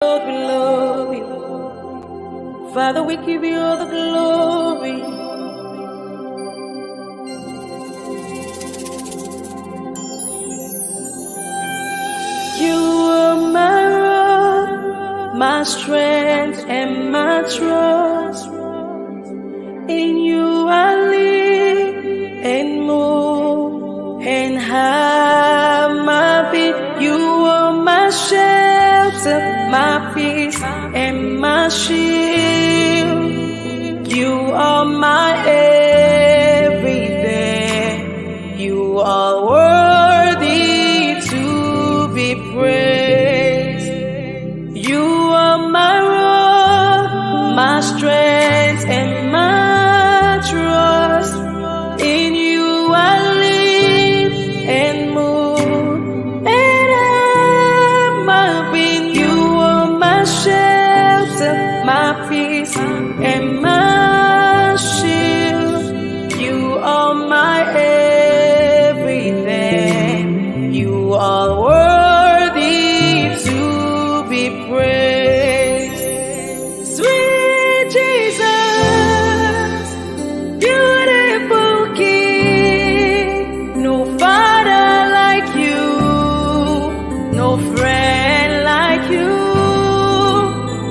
Lord, we love you. Father, we give you all the glory. You are my rock, my strength, and my trust. In you I live and move and have my being. You are my shelter, my peace, and my shield. You are my everything. You are worthy to be praised. You are my rock, my strength, and my trust. In you I live and move and have my being. You are my shelter, my peace, and my shield. You are my everything. You are worthy to be praised. Sweet Jesus, beautiful King, no Father like you, no friend like you.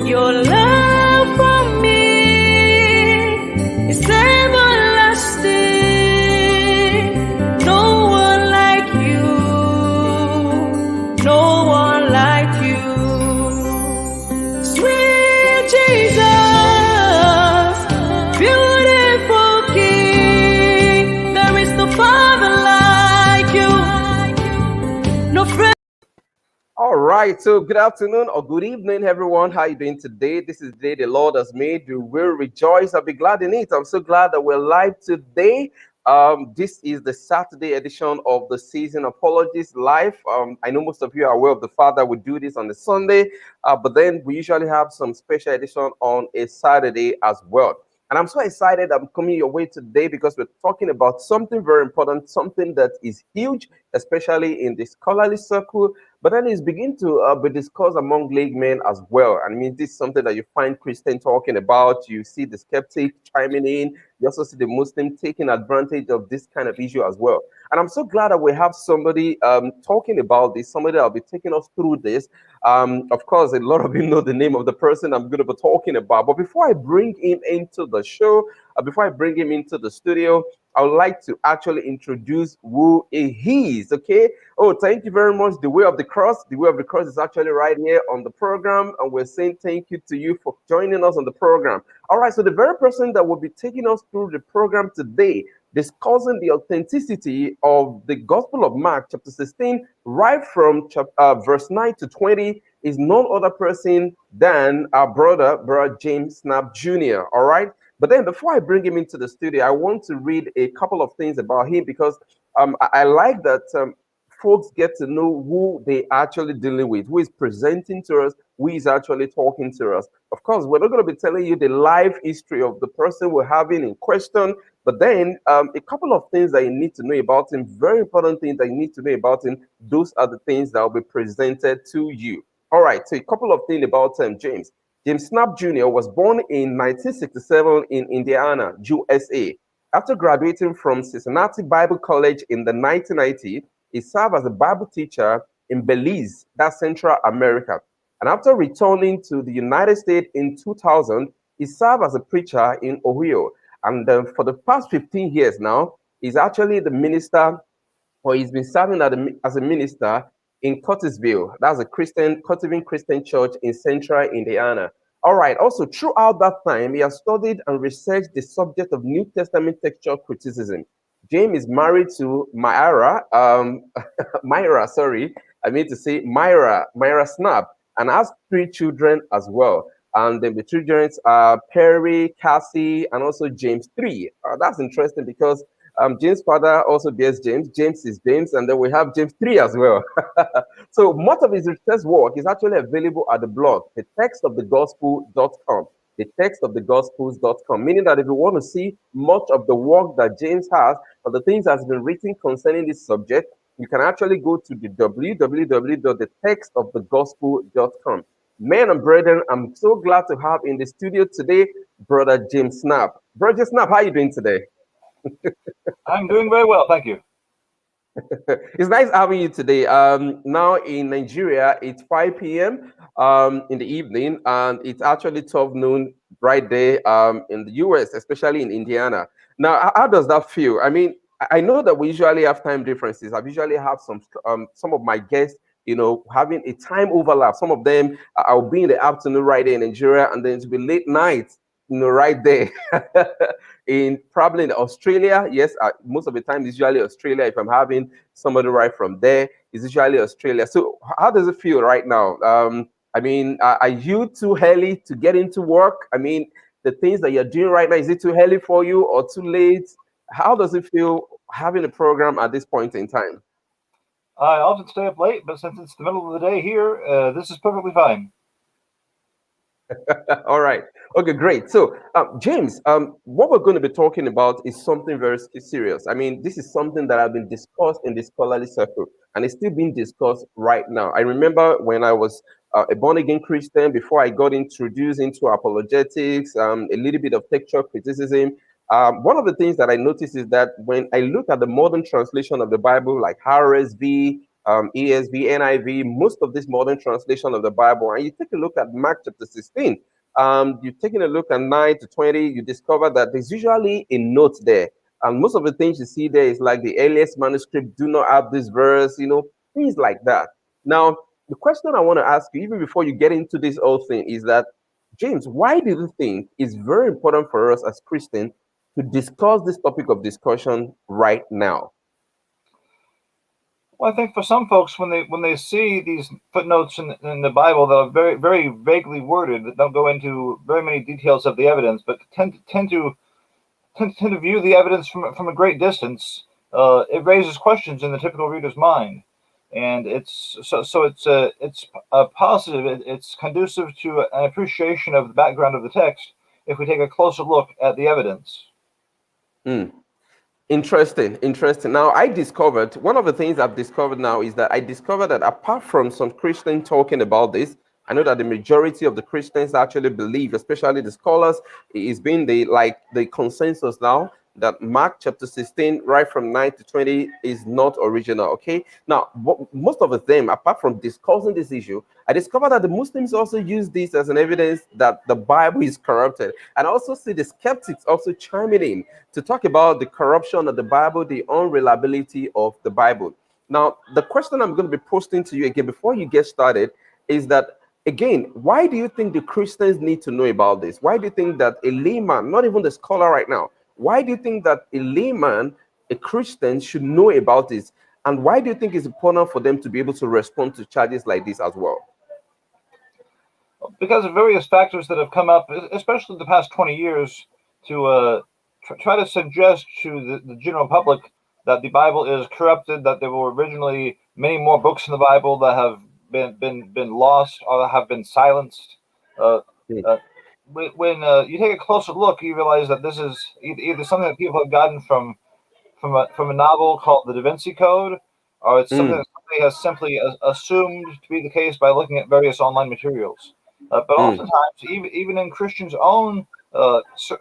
Your love for me is everlasting. No one like you, no one like you. Sweet Jesus, beautiful King, there is no Father like you, no friend. All right, so good afternoon or good evening, everyone. How are you doing today? This is the day the Lord has made. We will rejoice and be glad in it. I'm so glad that we're live today. This is the Saturday edition of the season Apologist live. I know most of you are aware of the fact that we do this on the Sunday, but then we usually have some special edition on a Saturday as well. And I'm so excited I'm coming your way today because we're talking about something very important, something that is huge, especially in the scholarly circle, but then it's begin to be discussed among laymen as well. I mean, this is something that you find Christian talking about. You see the skeptic chiming in. You also see the Muslim taking advantage of this kind of issue as well. And I'm so glad that we have somebody talking about this, somebody that will be taking us through this. Of course, a lot of you know the name of the person I'm going to be talking about. But before I bring him into the show, before I bring him into the studio, I would like to actually introduce who he is, okay? Oh, thank you very much. The Way of the Cross. The Way of the Cross is actually right here on the program, and we're saying thank you to you for joining us on the program. All right, so the very person that will be taking us through the program today, discussing the authenticity of the Gospel of Mark, chapter 16, right from verse 9 to 20, is none other person than our brother James Snapp Jr., all right? But then before I bring him into the studio, I want to read a couple of things about him because I like that folks get to know who they actually dealing with, who is presenting to us, who is actually talking to us. Of course, we're not going to be telling you the life history of the person we're having in question, but then a couple of things that you need to know about him, very important things that you need to know about him, those are the things that will be presented to you. All right, so a couple of things about James. James Snapp Jr. was born in 1967 in Indiana, USA. After graduating from Cincinnati Bible College in the 1990s, he served as a Bible teacher in Belize, that's Central America. And after returning to the United States in 2000, he served as a preacher in Ohio. And for the past 15 years now, he's actually the minister, or he's been serving as a minister in Curtisville. That's a Curtisville Christian church in Central Indiana. All right. Also, throughout that time, he has studied and researched the subject of New Testament textual criticism. James is married to Myra, sorry, I mean to say Myra Snapp, and has 3 children as well. And then the children are Perry, Cassie, and also James 3. That's interesting because James' father also bears James. James is James, and then we have James 3 as well. So much of his research work is actually available at the blog, thetextofthegospel.com. Thetextofthegospels.com, meaning that if you want to see much of the work that James has or the things that's been written concerning this subject, you can actually go to the www.thetextofthegospel.com. Men and brethren, I'm so glad to have in the studio today Brother James Snapp. Brother Snapp, how are you doing today? I'm doing very well, thank you. It's nice having you today. Now in Nigeria, it's 5 p.m. In the evening, and it's actually 12 noon right there in the US, especially in Indiana. Now, how does that feel? I mean, I know that we usually have time differences. I've usually have some of my guests, having a time overlap. Some of them, I'll be in the afternoon right there in Nigeria, and then it'll be late night, right there. In probably in Australia, yes, most of the time it's usually Australia. If I'm having somebody right from there, it's usually Australia. So how does it feel right now? I mean, are you too early to get into work? I mean, the things that you're doing right now, is it too early for you or too late? How does it feel having a program at this point in time? I often stay up late, but since it's the middle of the day here, this is perfectly fine. All right. Okay, great. So, James, what we're going to be talking about is something very serious. I mean, this is something that has been discussed in the scholarly circle, and it's still being discussed right now. I remember when I was a born again Christian, before I got introduced into apologetics, a little bit of textual criticism. One of the things that I noticed is that when I look at the modern translation of the Bible, like RSV, ESV, NIV, most of this modern translation of the Bible, and you take a look at Mark chapter 16, you're taking a look at 9 to 20, you discover that there's usually a note there. And most of the things you see there is like the earliest manuscript do not have this verse, things like that. Now, the question I want to ask you, even before you get into this whole thing, is that, James, why do you think it's very important for us as Christians to discuss this topic of discussion right now? Well, I think for some folks, when they see these footnotes in the Bible that are very very vaguely worded, that don't go into very many details of the evidence, but tend to view the evidence from a great distance, it raises questions in the typical reader's mind, and it's a positive. It's conducive to an appreciation of the background of the text if we take a closer look at the evidence. Mm. Interesting, interesting. Now, I discovered one of the things I've discovered now is that I discovered that apart from some Christians talking about this, I know that the majority of the Christians actually believe, especially the scholars, is being the consensus now that Mark chapter 16, right from 9 to 20, is not original. Okay. Now, most of them, apart from discussing this issue, I discovered that the Muslims also use this as an evidence that the Bible is corrupted. And I also see the skeptics also chiming in to talk about the corruption of the Bible, the unreliability of the Bible. Now, the question I'm going to be posting to you again before you get started is that, again, why do you think the Christians need to know about this? Why do you think that a layman, not even the scholar right now, why do you think that a layman, a Christian, should know about this? And why do you think it's important for them to be able to respond to charges like this as well? Because of various factors that have come up, especially the past 20 years, to try to suggest to the general public that the Bible is corrupted, that there were originally many more books in the Bible that have been lost or have been silenced. Uh, uh, when you take a closer look, you realize that this is either something that people have gotten from a novel called The Da Vinci Code, or it's something that somebody has simply assumed to be the case by looking at various online materials. But oftentimes, even in Christians' own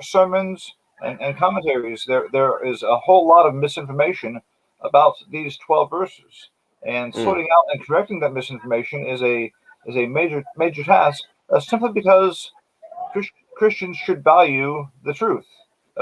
sermons and commentaries, there is a whole lot of misinformation about these 12 verses. And sorting out and correcting that misinformation is a major task, simply because Christians should value the truth.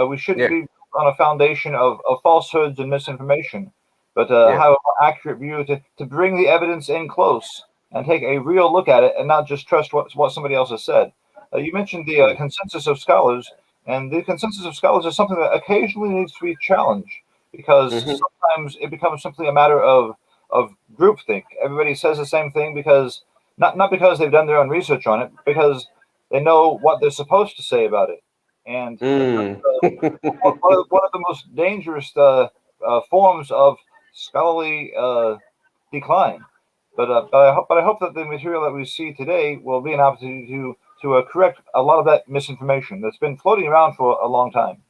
We shouldn't be on a foundation of falsehoods and misinformation, but have an accurate view to bring the evidence in close and take a real look at it and not just trust what somebody else has said. You mentioned the consensus of scholars, and the consensus of scholars is something that occasionally needs to be challenged, because sometimes it becomes simply a matter of groupthink. Everybody says the same thing because not because they've done their own research on it, because they know what they're supposed to say about it. And one of the most dangerous forms of scholarly decline. But I hope that the material that we see today will be an opportunity to correct a lot of that misinformation that's been floating around for a long time.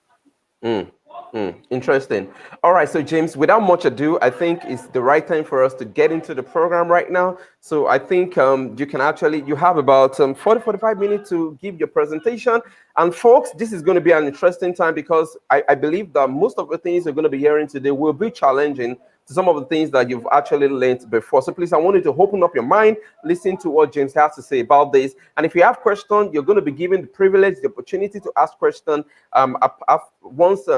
Interesting. All right, so James, without much ado, I think it's the right time for us to get into the program right now. So I think you can actually, you have about 40, 45 minutes to give your presentation. And folks, this is going to be an interesting time because I believe that most of the things you're going to be hearing today will be challenging to some of the things that you've actually learned before. So please, I want you to open up your mind, listen to what James has to say about this. And if you have questions, you're going to be given the privilege, the opportunity to ask questions once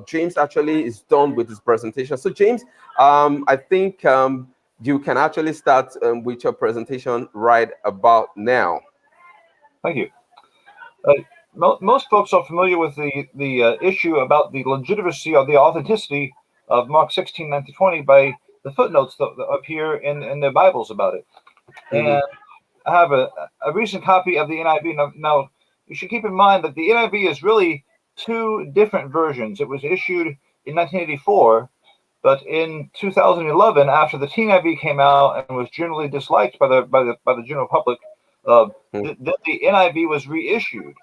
James actually is done with his presentation. So James, I think you can actually start with your presentation right about now. Thank you. Most folks are familiar with the issue about the legitimacy or the authenticity of Mark 16:9-20 by the footnotes that appear in their Bibles about it. And I have a recent copy of the NIV. Now, you should keep in mind that the NIV is really two different versions. It was issued in 1984, but in 2011, after the TNIV came out and was generally disliked by the general public, the NIV was reissued.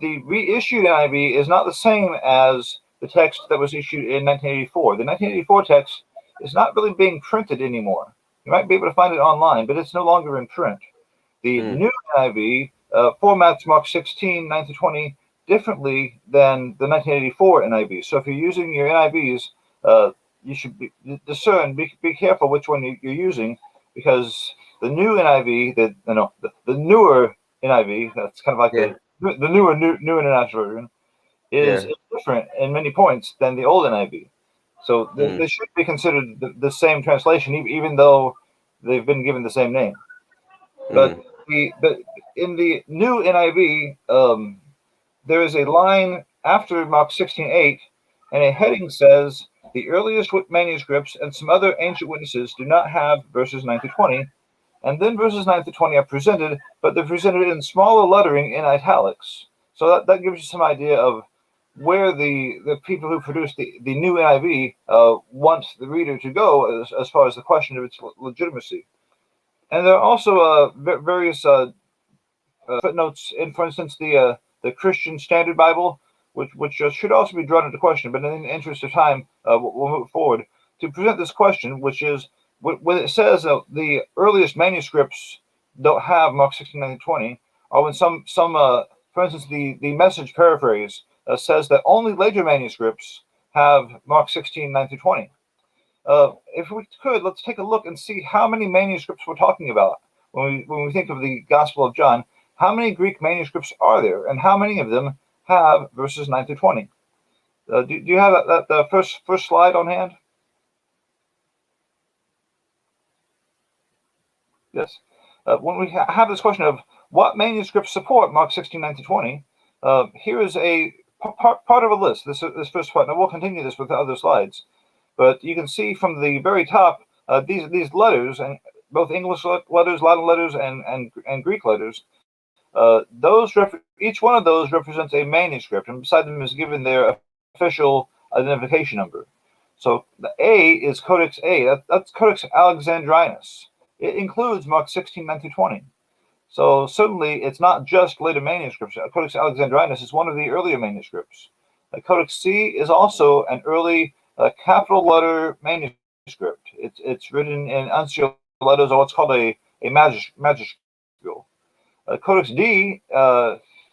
The reissued NIV is not the same as the text that was issued in 1984. The 1984 text is not really being printed anymore. You might be able to find it online, but it's no longer in print. The new NIV formats Mark 16:9-20 differently than the 1984 NIV. So if you're using your NIVs, you should be careful which one you're using, because the new NIV, the newer NIV, that's kind of like the newer New International Version, is different in many points than the old NIV. So they should be considered the same translation, even though they've been given the same name. But in the new NIV, there is a line after Mark 16:8, and a heading says, "The earliest manuscripts and some other ancient witnesses do not have verses 9-20." And then verses 9-20 are presented, but they're presented in smaller lettering in italics. So that gives you some idea of where the people who produced the new NIV want the reader to go as far as the question of its legitimacy. And there are also various footnotes in, for instance, the Christian Standard Bible, which should also be drawn into question. But in the interest of time, we'll move forward to present this question, which is, when it says the earliest manuscripts don't have Mark 16:9-20, or when some for instance, the Message paraphrase says that only later manuscripts have Mark 16:9-20. If we could, let's take a look and see how many manuscripts we're talking about when we think of the Gospel of John. How many Greek manuscripts are there, and how many of them have verses 9-20? Do you have that first slide on hand? Yes. When we have this question of what manuscripts support Mark 16:9-20, here is a part of a list. This first part. Now we'll continue this with the other slides, but you can see from the very top these letters, and both English letters, Latin letters, and Greek letters. Each one of those represents a manuscript, and beside them is given their official identification number. So the A is Codex A. That's Codex Alexandrinus. It includes Mark 16:9-20. So certainly it's not just later manuscripts. Codex Alexandrinus is one of the earlier manuscripts. Codex C is also an early capital letter manuscript. It's written in uncial letters, or what's called a majuscule. Codex D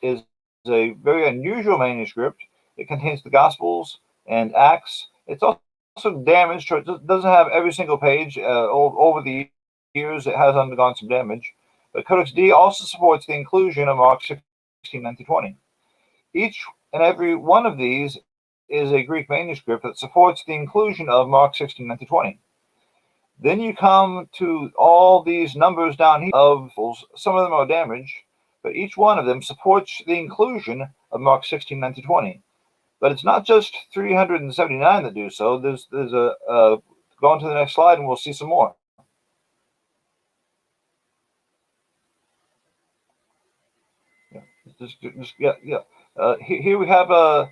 is a very unusual manuscript. It contains the Gospels and Acts. It's also damaged, so it doesn't have every single page. Over the years, it has undergone some damage. But Codex D also supports the inclusion of Mark 16:9-20. Each and every one of these is a Greek manuscript that supports the inclusion of Mark 16:9-20. Then you come to all these numbers down here of, some of them are damaged, but each one of them supports the inclusion of Mark 16:9-20. But it's not just 379 that do so. There's go on to the next slide and we'll see some more. Here we have a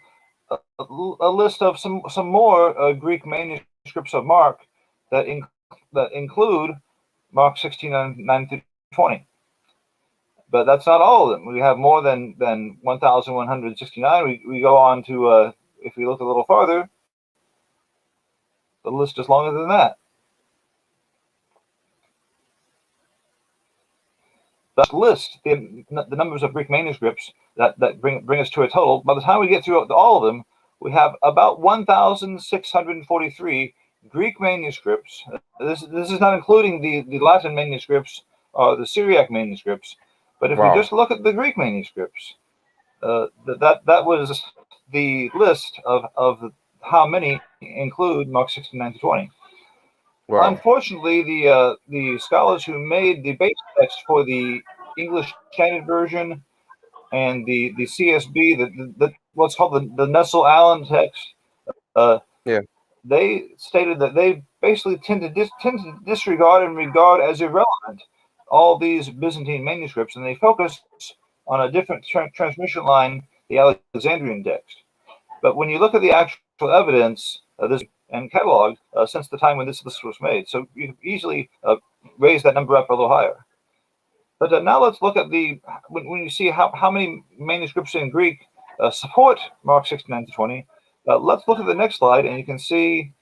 list of some more Greek manuscripts of Mark that include Mark 16:9-20. But that's not all of them. We have more than 1,169. We go on to if we look a little farther, the list is longer than that. That list the numbers of Greek manuscripts that bring us to a total. By the time we get through all of them, we have about 1,643 Greek manuscripts. This is not including the Latin manuscripts or the Syriac manuscripts. But if we just look at the Greek manuscripts, that was the list of how many include Mark 16:9-20. Wow. Unfortunately, the scholars who made the base text for the English Standard Version and the CSB, the what's called the Nestle-Aland text, they stated that they basically tend to disregard and regard as irrelevant all these Byzantine manuscripts, and they focus on a different transmission line, the Alexandrian text. But when you look at the actual evidence, this and catalog since the time when this list was made, so you can easily raise that number up a little higher. But now let's look at when you see how many manuscripts in Greek support Mark 16:9-20. Let's look at the next slide, and you can see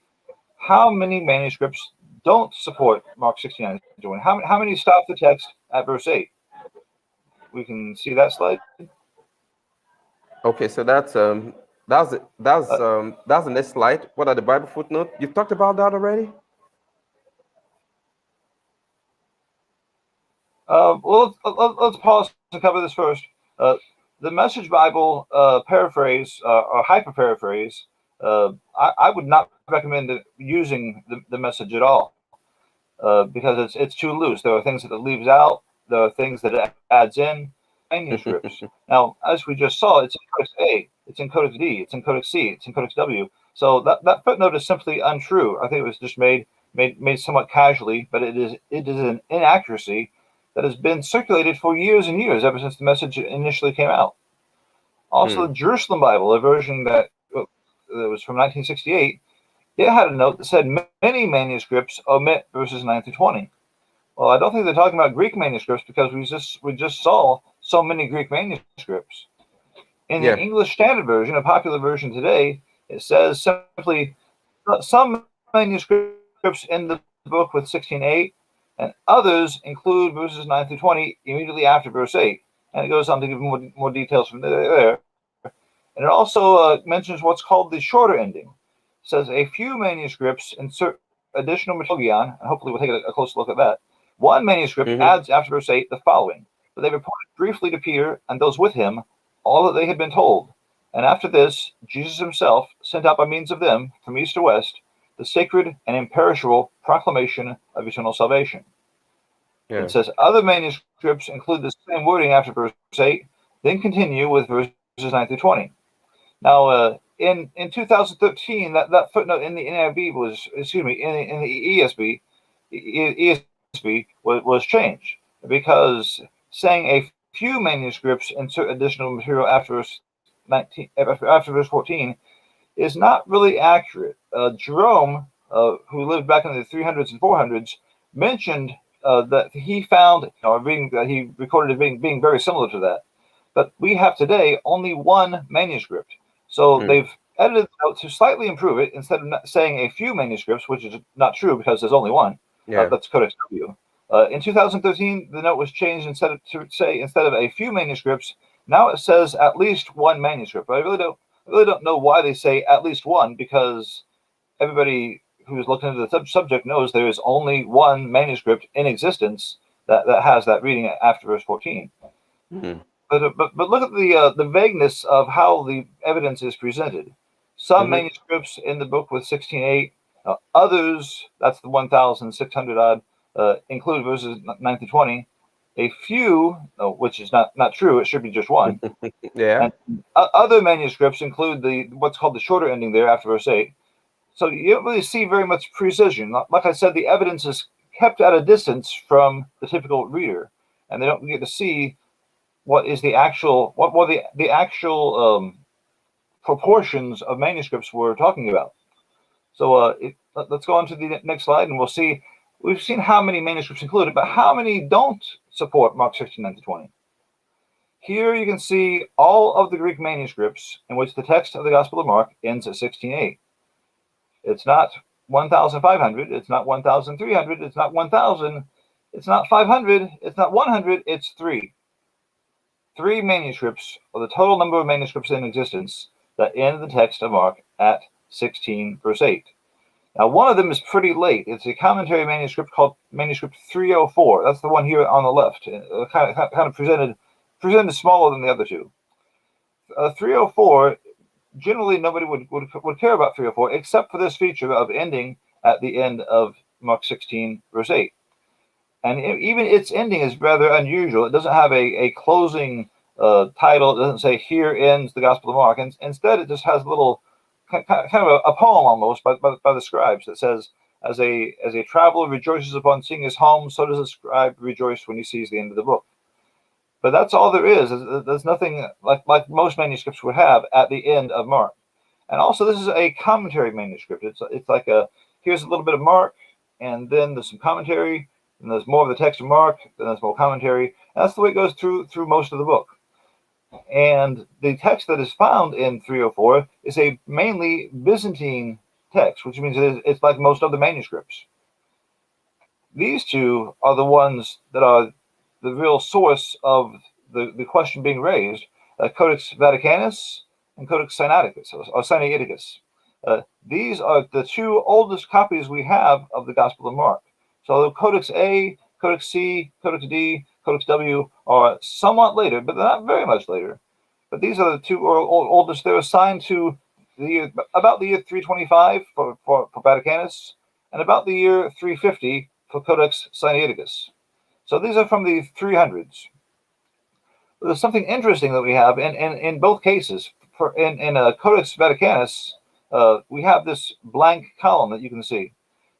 how many manuscripts don't support Mark 16:9-20. How many stop the text at verse 8? We can see that slide. Okay, so that's the next slide. What are the Bible footnotes? You've talked about that already? Well, let's pause and cover this first. The Message Bible paraphrase or hyper paraphrase, I would not recommend using the Message at all because it's too loose. There are things that it leaves out. There are things that it adds in. Manuscripts. Now, as we just saw, it's in Codex A, it's in Codex D, it's in Codex C, it's in Codex W. So that footnote is simply untrue. I think it was just made somewhat casually, but it is an inaccuracy that has been circulated for years and years, ever since the Message initially came out. Also, the Jerusalem Bible, a version that was from 1968, it had a note that said many manuscripts omit verses 9-20. Well, I don't think they're talking about Greek manuscripts because we just saw so many Greek manuscripts. In the English Standard Version, a popular version today, it says simply some manuscripts in the book with 16:8 and others include verses 9-20 immediately after verse 8. And it goes on to give more details from there. And it also mentions what's called the shorter ending. It says a few manuscripts insert additional material, and hopefully we'll take a closer look at that. One manuscript adds after verse 8 the following: but they reported briefly to Peter and those with him all that they had been told. And after this, Jesus himself sent out by means of them from east to west the sacred and imperishable proclamation of eternal salvation. It says other manuscripts include the same wording after verse 8, then continue with verses 9-20. Now, in 2013, that footnote in the NIV was, in the ESV was changed because saying a few manuscripts insert additional material after verse 14 is not really accurate. Jerome, who lived back in the 300s and 400s, mentioned that he found, that he recorded it being very similar to that. But we have today only one manuscript. So they've edited it out to slightly improve it. Instead of saying a few manuscripts, which is not true because there's only one, that's Codex W. In 2013, the note was changed instead of a few manuscripts. Now it says at least one manuscript. But I really don't know why they say at least one, because everybody who's looking into the subject knows there is only one manuscript in existence that has that reading after verse 14. But look at the vagueness of how the evidence is presented. Some manuscripts in the book with 16:8, others, that's the 1,600 odd, include verses 9-20. A few, which is not true, it should be just one. And other manuscripts include what's called the shorter ending there after verse 8. So you don't really see very much precision. Like I said, the evidence is kept at a distance from the typical reader, and they don't get to see what is the actual proportions of manuscripts we're talking about. So let's go on to the next slide, and we'll see. We've seen how many manuscripts included, but how many don't support Mark 16:9-20? Here you can see all of the Greek manuscripts in which the text of the Gospel of Mark ends at 16:8. It's not 1,500, it's not 1,300, it's not 1,000, it's not 500, it's not 100, it's 3. 3 manuscripts, or the total number of manuscripts in existence, that end the text of Mark at 16, verse 8. Now, one of them is pretty late. It's a commentary manuscript called Manuscript 304. That's the one here on the left, kind of presented smaller than the other two. 304, generally nobody would care about 304, except for this feature of ending at the end of Mark 16, verse 8. And even its ending is rather unusual. It doesn't have a closing title. It doesn't say, "Here ends the Gospel of Mark." And instead, it just has a little kind of a poem almost by the scribes that says, as a traveler rejoices upon seeing his home, so does a scribe rejoice when he sees the end of the book. But that's all there is. There's nothing like most manuscripts would have at the end of Mark. And also, this is a commentary manuscript. It's like here's a little bit of Mark, and then there's some commentary, and there's more of the text of Mark, then there's more commentary. And that's the way it goes through most of the book. And the text that is found in 304 is a mainly Byzantine text, which means it's like most of the manuscripts. These two are the ones that are the real source of the question being raised, Codex Vaticanus and Codex Sinaiticus, or Sinaiticus. These are the 2 oldest copies we have of the Gospel of Mark. So Codex A, Codex C, Codex D, Codex W are somewhat later, but they're not very much later. But these are the 2 oldest. They're assigned to about the year 325 for Vaticanus, and about the year 350 for Codex Sinaiticus. So these are from the 300s. There's something interesting that we have in both cases. In Codex Vaticanus, we have this blank column that you can see.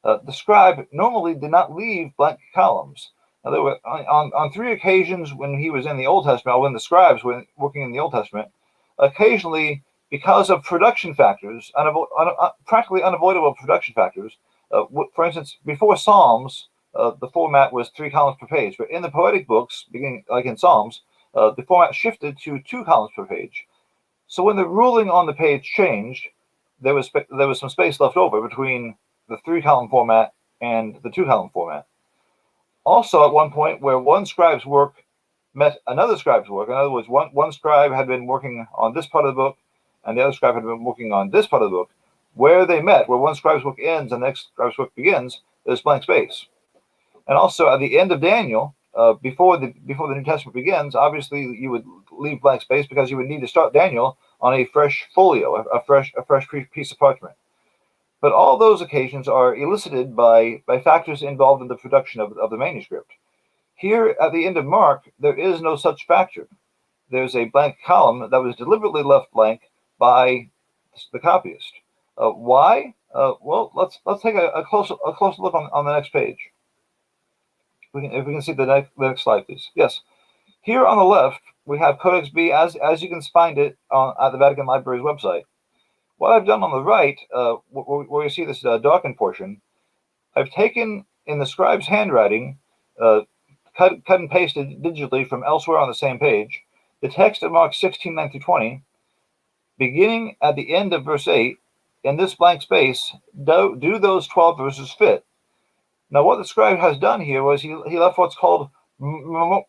The scribe normally did not leave blank columns. Now, there were on 3 occasions when he was in the Old Testament, or when the scribes were working in the Old Testament, occasionally, because of production factors, practically unavoidable production factors. For instance, before Psalms, the format was 3 columns per page, but in the poetic books, beginning like in Psalms, the format shifted to 2 columns per page. So when the ruling on the page changed, there was some space left over between the 3-column format and the 2-column format. Also, at one point where one scribe's work met another scribe's work, in other words, one scribe had been working on this part of the book, and the other scribe had been working on this part of the book, where they met, where one scribe's work ends and the next scribe's work begins, there's blank space. And also, at the end of Daniel, before the New Testament begins, obviously you would leave blank space because you would need to start Daniel on a fresh folio, a fresh piece of parchment. But all those occasions are elicited by factors involved in the production of the manuscript. Here at the end of Mark, there is no such factor. There's a blank column that was deliberately left blank by the copyist. Why? Well, let's take a closer look on the next page. If we can see the next slide, please. Yes. Here on the left, we have Codex B as you can find it at the Vatican Library's website. What I've done on the right, where you see this darkened portion, I've taken in the scribe's handwriting, cut and pasted digitally from elsewhere on the same page, the text of Mark 16:9-20, beginning at the end of verse 8, in this blank space, do those 12 verses fit? Now, what the scribe has done here was he left what's called let's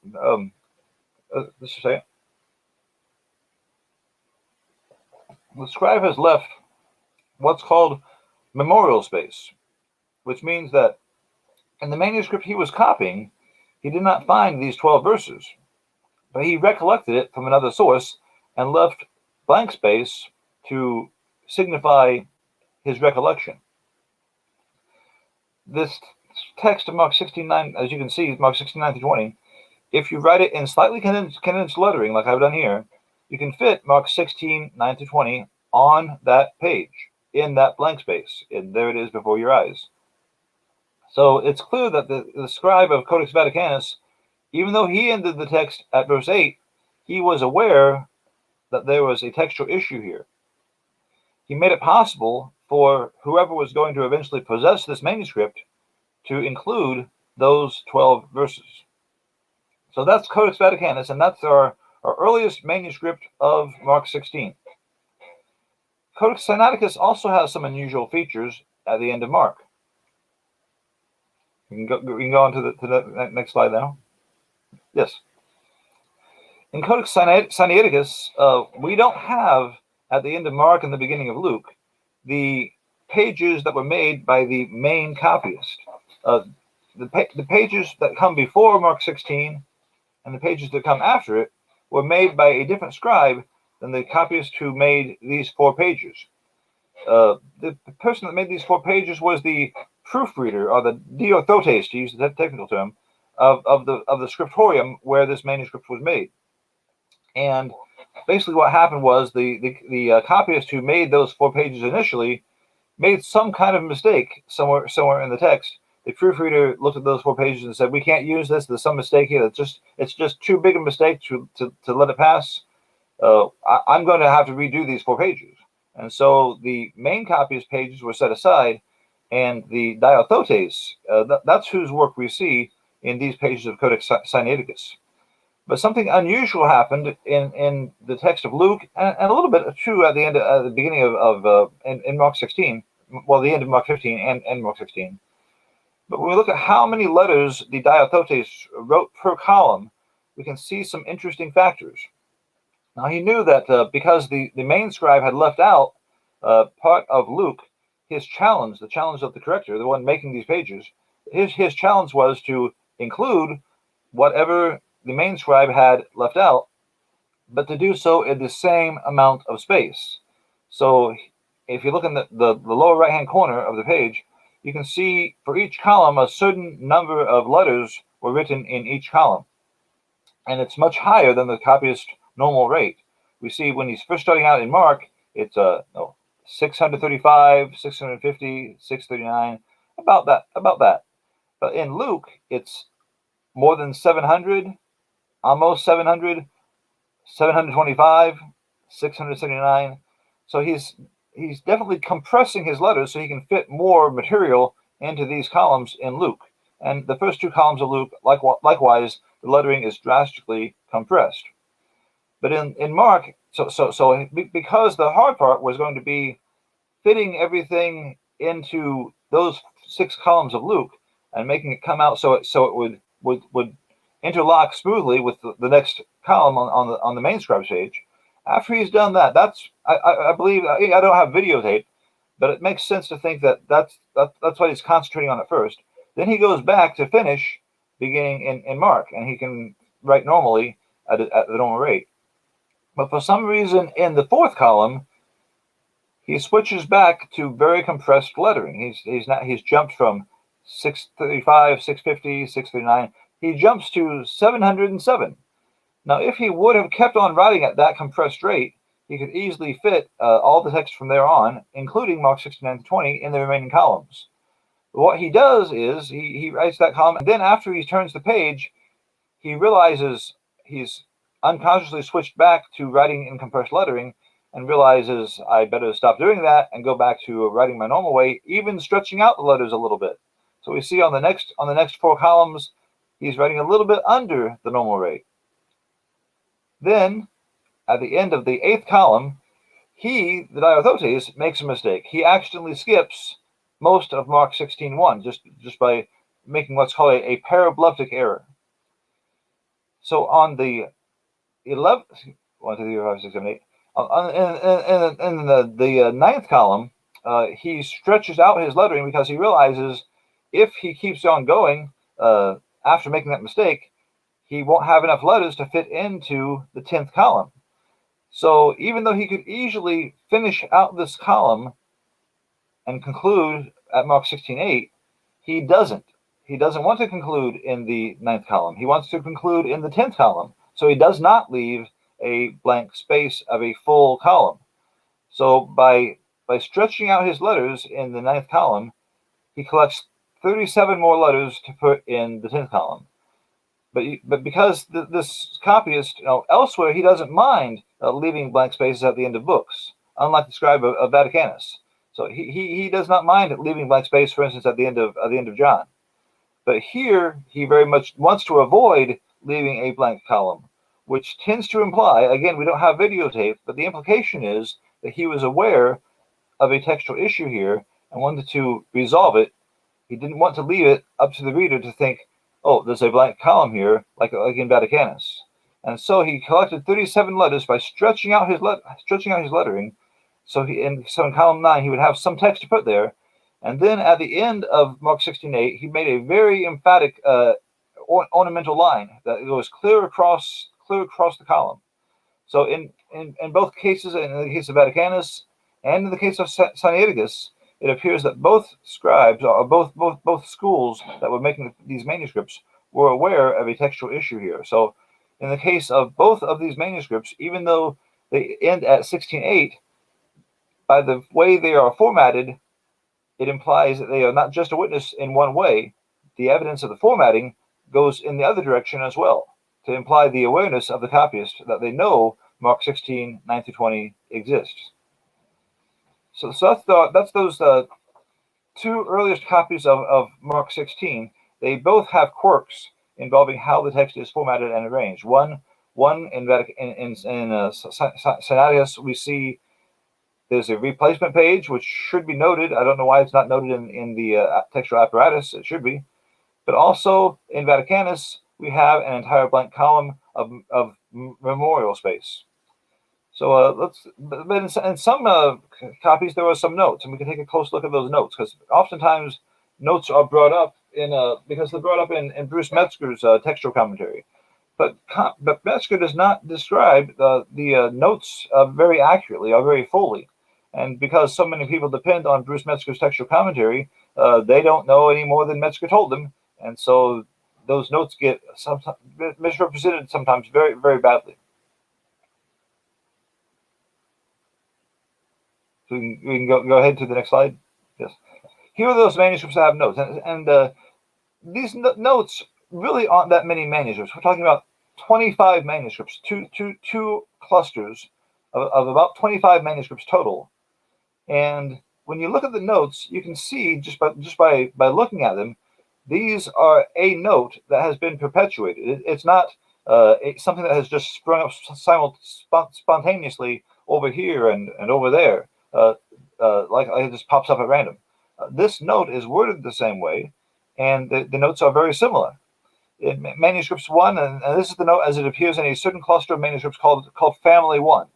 just say it. The scribe has left what's called memorial space, which means that in the manuscript he was copying, he did not find these 12 verses, but he recollected it from another source and left blank space to signify his recollection. This text of Mark 16:9, as you can see, Mark 16:9-20, if you write it in slightly condensed lettering, like I've done here, you can fit Mark 16:9-20 on that page, in that blank space, and there it is before your eyes. So it's clear that the scribe of Codex Vaticanus, even though he ended the text at verse 8, he was aware that there was a textual issue here. He made it possible for whoever was going to eventually possess this manuscript to include those 12 verses. So that's Codex Vaticanus, and that's our or earliest manuscript of Mark 16. Codex Sinaiticus also has some unusual features at the end of Mark. We can go on to the next slide now. Yes. In Codex Sinaiticus, we don't have, at the end of Mark and the beginning of Luke, the pages that were made by the main copyist. The pages that come before Mark 16 and the pages that come after it were made by a different scribe than the copyist who made these 4 pages. The person that made these 4 pages was the proofreader, or the diorthotes, to use the technical term, of the scriptorium where this manuscript was made. And basically what happened was the copyist who made those 4 pages initially made some kind of mistake somewhere in the text. The proofreader looked at those 4 pages and said, "We can't use this. There's some mistake here. It's just too big a mistake to let it pass. I'm going to have to redo these 4 pages." And so the main copyist pages were set aside, and the diorthotes, that's whose work we see in these pages of Codex Sinaiticus. But something unusual happened in the text of Luke, and a little bit true at the beginning of in Mark 16. Well, the end of Mark 15 and Mark 16. But when we look at how many letters the diorthotes wrote per column, we can see some interesting factors. Now, he knew that because the main scribe had left out part of Luke, his challenge, the challenge of the corrector, the one making these pages, his challenge was to include whatever the main scribe had left out, but to do so in the same amount of space. So if you look in the lower right-hand corner of the page, you can see for each column a certain number of letters were written in each column. And it's much higher than the copyist's normal rate. We see when he's first starting out in Mark, it's 635, 650, 639, about that. But in Luke, it's more than 700, almost 700, 725, 679. So he's definitely compressing his letters so he can fit more material into these columns in Luke. And the first 2 columns of Luke, likewise, the lettering is drastically compressed. But in Mark, so because the hard part was going to be fitting everything into those 6 columns of Luke and making it come out so it would interlock smoothly with the next column on the main scribe's page. After he's done that, I believe, I don't have videotape, but it makes sense to think that's what he's concentrating on at first. Then he goes back to finish beginning in Mark, and he can write normally at the normal rate. But for some reason, in the 4th column, he switches back to very compressed lettering. He's jumped from 635, 650, 639. He jumps to 707. Now, if he would have kept on writing at that compressed rate, he could easily fit all the text from there on, including Mark 16 to 20, in the remaining columns. But what he does is he writes that column, and then after he turns the page, he realizes he's unconsciously switched back to writing in compressed lettering, and realizes I better stop doing that and go back to writing my normal way, even stretching out the letters a little bit. So we see on the next 4 columns, he's writing a little bit under the normal rate. Then, at the end of the 8th column, the diorthotes, makes a mistake. He accidentally skips most of Mark 16:1 just by making what's called a parableptic error. So on the 11th, 1, 2, 3, 4, 5, 6, 7, 8. In the 9th column, he stretches out his lettering because he realizes if he keeps on going after making that mistake, he won't have enough letters to fit into the 10th column. So even though he could easily finish out this column and conclude at Mark 16:8, he doesn't. He doesn't want to conclude in the 9th column. He wants to conclude in the 10th column. So he does not leave a blank space of a full column. So by stretching out his letters in the 9th column, he collects 37 more letters to put in the 10th column. But because this copyist, elsewhere, he doesn't mind leaving blank spaces at the end of books, unlike the scribe of Vaticanus. So he does not mind leaving blank space, for instance, at the end of John. But here he very much wants to avoid leaving a blank column. which tends to imply, again, we don't have videotape, but the implication is that he was aware of a textual issue here and wanted to resolve it. He didn't want to leave it up to the reader to think, oh, there's a blank column here, like in Vaticanus. And so he collected 37 letters by stretching out his lettering. So in column 9, he would have some text to put there. And then at the end of Mark 16:8, he made a very emphatic ornamental line that goes clear across the column. So in both cases, in the case of Vaticanus and in the case of Sinaiticus, it appears that both scribes, or both schools that were making these manuscripts, were aware of a textual issue here. So in the case of both of these manuscripts, even though they end at 16:8, by the way they are formatted, it implies that they are not just a witness in one way. The evidence of the formatting goes in the other direction as well, to imply the awareness of the copyist that they know Mark 16:9-20 exists. So that's those two earliest copies of Mark 16. They both have quirks involving how the text is formatted and arranged. One in Sinaiticus, we see there's a replacement page, which should be noted. I don't know why it's not noted in the textual apparatus. It should be. But also in Vaticanus, we have an entire blank column of memorial space. So in some copies, there are some notes, and we can take a close look at those notes, because oftentimes notes are brought up because they're brought up in Bruce Metzger's textual commentary. But Metzger does not describe the notes very accurately or very fully. And because so many people depend on Bruce Metzger's textual commentary, they don't know any more than Metzger told them. And so those notes get sometimes misrepresented, sometimes very, very badly. So we can go ahead to the next slide. Yes. Here are those manuscripts that have notes. And these notes really aren't that many manuscripts. We're talking about 25 manuscripts, two clusters of about 25 manuscripts total. And when you look at the notes, you can see just by looking at them, these are a note that has been perpetuated. It's not something that has just sprung up spontaneously over here and over there, like it just pops up at random. This note is worded the same way, and the notes are very similar. In manuscripts 1, and this is the note as it appears in a certain cluster of manuscripts called Family 1.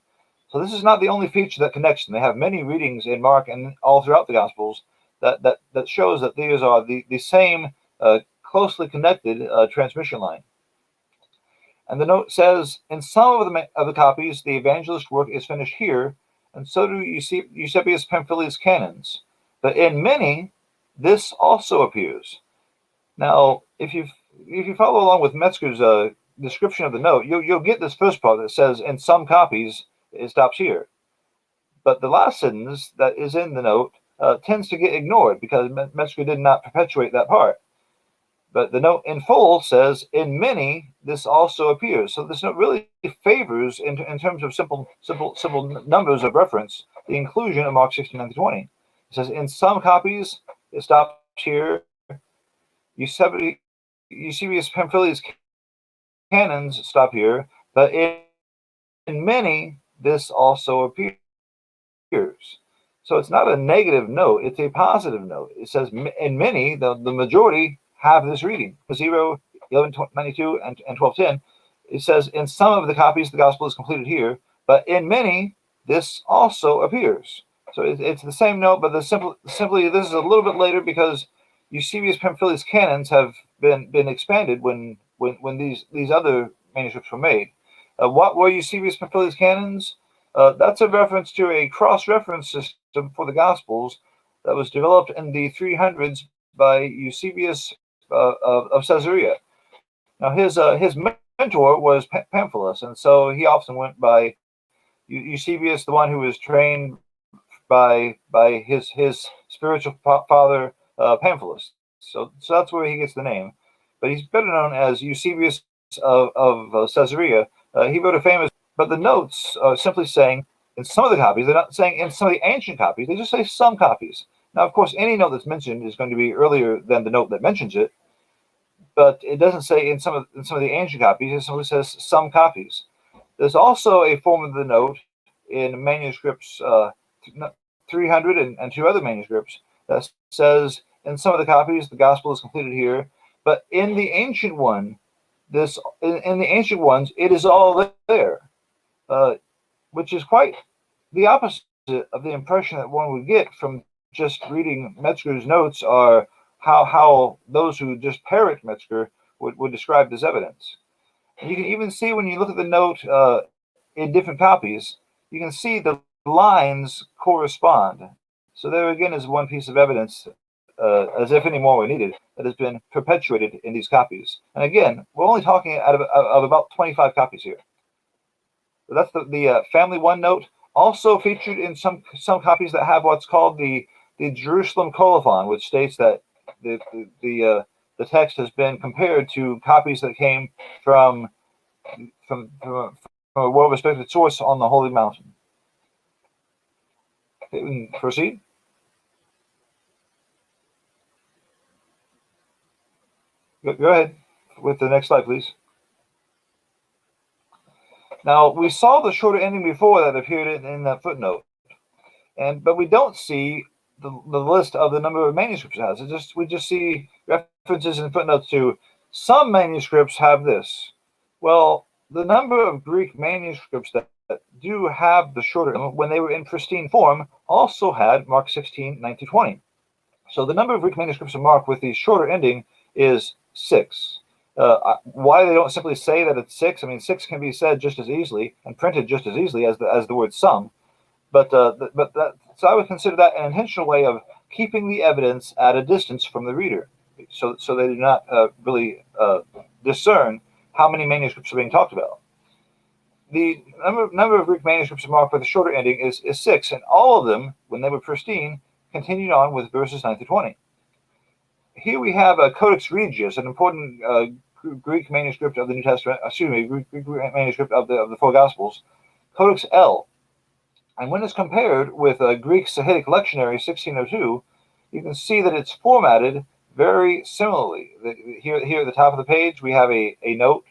So this is not the only feature that connects them. They have many readings in Mark and all throughout the Gospels that shows that these are the same closely connected transmission line. And the note says, in some of the copies, the evangelist work is finished here, and so do Eusebius Pamphilius canons. But in many, this also appears. Now, if you follow along with Metzger's description of the note, you'll get this first part that says, in some copies, it stops here. But the last sentence that is in the note tends to get ignored because Metzger did not perpetuate that part. But the note in full says, in many, this also appears. So this note really favors, in terms of simple numbers of reference, the inclusion of Mark 16:9-20. It says, in some copies, it stops here. Eusebius Pamphilius canons stop here, but in many, this also appears. So it's not a negative note, it's a positive note. It says, in many, the majority have this reading. 0, 1192, and 1210. It says, in some of the copies, the gospel is completed here, but in many, this also appears. So it's the same note, but simply this is a little bit later because Eusebius Pamphilius canons have been expanded when these other manuscripts were made. What were Eusebius Pamphilius canons? That's a reference to a cross-reference system for the Gospels that was developed in the 300s by Eusebius of Caesarea. Now, his mentor was Pamphilus, and so he often went by Eusebius, the one who was trained by his spiritual father, Pamphilus. So that's where he gets the name. But he's better known as Eusebius of Caesarea. He wrote a famous, but the notes are simply saying in some of the copies, they're not saying in some of the ancient copies, they just say some copies. Now, of course, any note that's mentioned is going to be earlier than the note that mentions it. but it doesn't say in some of the ancient copies. It simply says some copies. There's also a form of the note in manuscripts 300 and two other manuscripts that says in some of the copies the gospel is completed here, but in the ancient one, in the ancient ones, it is all there, which is quite the opposite of the impression that one would get from just reading Metzger's notes, are how those who just parrot Metzger would describe this evidence. And you can even see when you look at the note in different copies, you can see the lines correspond. So there again is one piece of evidence, as if any more were needed, that has been perpetuated in these copies. And again, we're only talking of about 25 copies here. So that's the family one note, also featured in some copies that have what's called the Jerusalem colophon, which states that the text has been compared to copies that came from a well-respected source on the Holy Mountain. Okay, we can proceed. Go ahead with the next slide, please. Now, we saw the shorter ending before that appeared in that footnote, but we don't see the list of the number of manuscripts it has. We just see references in footnotes to some manuscripts have this. Well, the number of Greek manuscripts that do have the shorter, when they were in pristine form, also had Mark 16, 9-20. So the number of Greek manuscripts of Mark with the shorter ending is 6. Why they don't simply say that it's 6? I mean, 6 can be said just as easily and printed just as easily as the word some. So I would consider that an intentional way of keeping the evidence at a distance from the reader, so they do not really discern how many manuscripts are being talked about. The number of Greek manuscripts of Mark with a shorter ending is 6, and all of them, when they were pristine, continued on with verses 9-20. Here we have a Codex Regius, an important Greek manuscript of the New Testament. Greek manuscript of the four Gospels, Codex L. And when it's compared with a Greek Sahidic lectionary 1602, you can see that it's formatted very similarly. Here at the top of the page, we have a note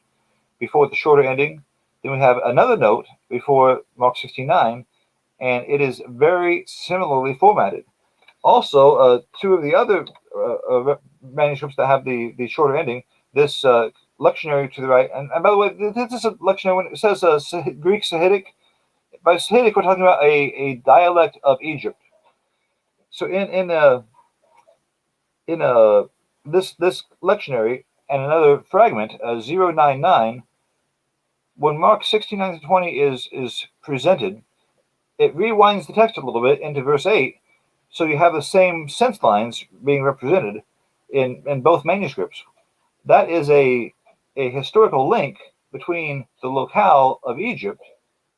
before the shorter ending. Then we have another note before Mark 16:9, and it is very similarly formatted. Also, two of the other manuscripts that have the shorter ending, this lectionary to the right, and by the way, this is a lectionary when it says Greek Sahidic. By Sahidic, we're talking about a dialect of Egypt. So in this lectionary and another fragment, 099, when Mark 16:9-20 is presented, it rewinds the text a little bit into verse 8, so you have the same sense lines being represented in both manuscripts. That is a historical link between the locale of Egypt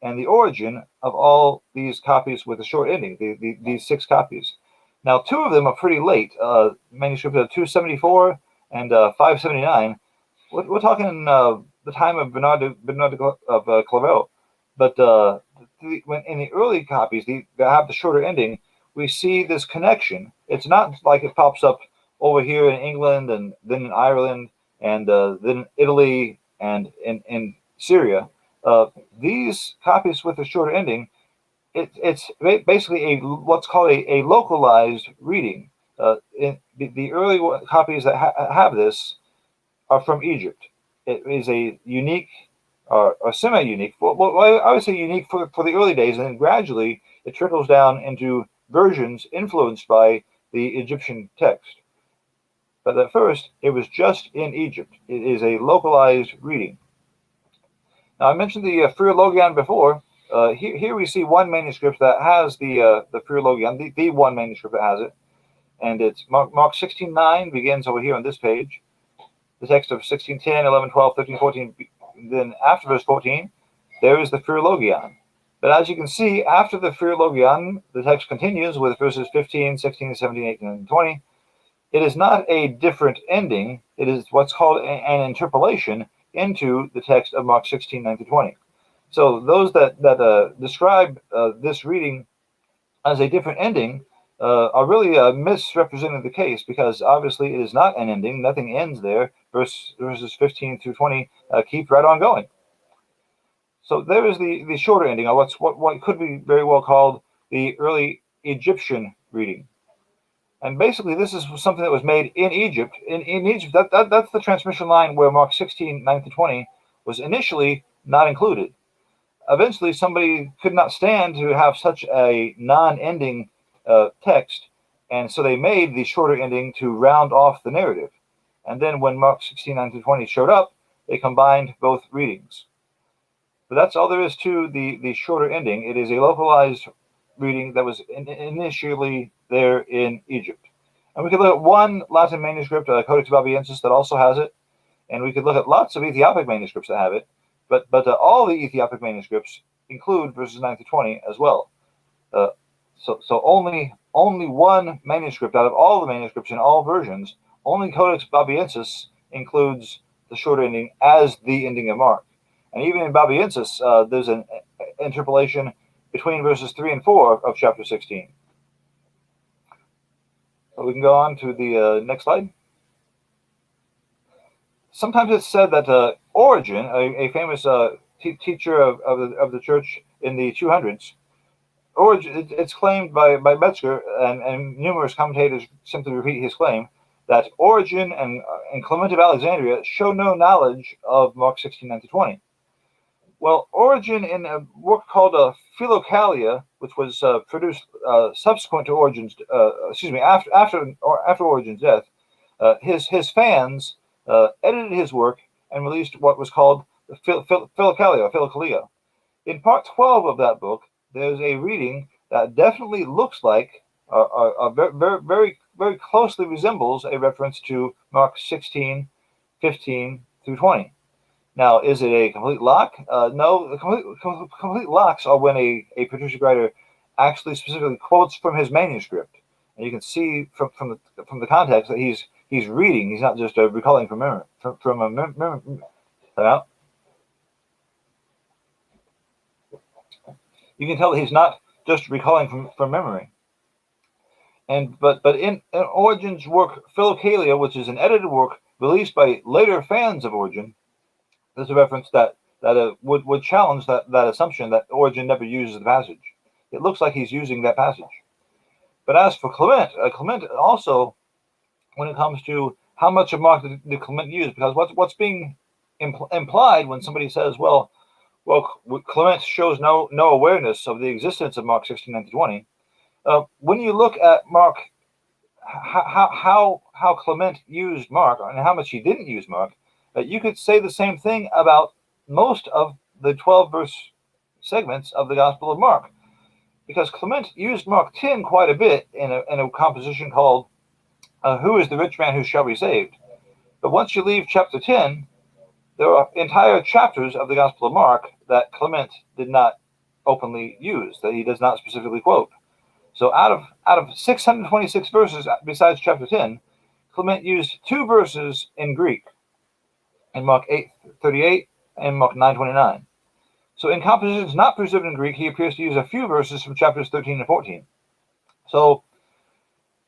and the origin of all these copies with a short ending, these 6 copies. Now, 2 of them are pretty late, manuscript of 274 and 579. We're talking the time of Bernard of Clairvaux. But when in the early copies that have the shorter ending, we see this connection. It's not like it pops up over here in England and then in Ireland and then in Italy and in Syria. These copies with the shorter ending, it's basically what's called a localized reading. In the early copies that have this are from Egypt. It is a unique or semi-unique. Well, I would say unique for the early days, and then gradually it trickles down into versions influenced by the Egyptian text. But at first, it was just in Egypt. It is a localized reading. Now, I mentioned the Philologion before. Here we see one manuscript that has the Philologion, the one manuscript that has it. And it's Mark 16:9 begins over here on this page. The text of 16:10, 11, 12, 13, 14. Then after verse 14, there is the Philologion. But as you can see, after the Philologion, the text continues with verses 15, 16, 17, 18, and 20. It is not a different ending. It is what's called an interpolation into the text of Mark 16:9-20. So those that describe this reading as a different ending are really misrepresenting the case, because obviously it is not an ending. Nothing ends there. Verses 15 through 20 keep right on going. So there is the shorter ending, or what could be very well called the early Egyptian reading. And basically, this is something that was made in Egypt. In Egypt, that's the transmission line where Mark 16, 9 to 20 was initially not included. Eventually, somebody could not stand to have such a non-ending text, and so they made the shorter ending to round off the narrative. And then when Mark 16, 9 to 20 showed up, they combined both readings. But that's all there is to the shorter ending. It is a localized reading that was initially there in Egypt. And we could look at one Latin manuscript, Codex Babiensis, that also has it. And we could look at lots of Ethiopic manuscripts that have it. But all the Ethiopic manuscripts include verses 9 to 20 as well. So only one manuscript out of all the manuscripts in all versions, only Codex Babiensis includes the shorter ending as the ending of Mark. And even in Babiensis, there's an interpolation between verses 3 and 4 of chapter 16. So we can go on to the next slide. Sometimes it's said that Origen, a famous teacher of the church in the 200s, Origen, it's claimed by Metzger, and numerous commentators simply repeat his claim, that Origen and Clement of Alexandria show no knowledge of Mark 16, 9 to 20. Well, Origen, in a work called Philokalia, which was produced subsequent to Origen's, after Origen's death, his fans edited his work and released what was called Philokalia. In part 12 of that book, there's a reading that definitely looks like, very, very closely resembles a reference to Mark 16, 15 through 20. Now, is it a complete lock? No, the complete locks are when a patristic writer actually specifically quotes from his manuscript, and you can see from the context that he's reading. He's not just recalling from memory. From a memory. You can tell that he's not just recalling from memory. But in Origen's work Philokalia, which is an edited work released by later fans of Origen, there's a reference that would challenge that assumption that Origen never uses the passage. It looks like he's using that passage. But as for Clement, Clement also, when it comes to how much of Mark did Clement use, because what's being implied when somebody says, well, Clement shows no awareness of the existence of Mark 16, 9 to 20. When you look at Mark, how Clement used Mark and how much he didn't use Mark, you could say the same thing about most of the 12 verse segments of the Gospel of Mark, because Clement used Mark 10 quite a bit in a composition called "Who is the Rich Man Who Shall Be Saved?" But once you leave chapter 10, there are entire chapters of the Gospel of Mark that Clement did not openly use, that he does not specifically quote. So out of 626 verses besides chapter 10, Clement used 2 verses in Greek, in Mark 8:38 and Mark 9:29. So in compositions not preserved in Greek, he appears to use a few verses from chapters 13 and 14. So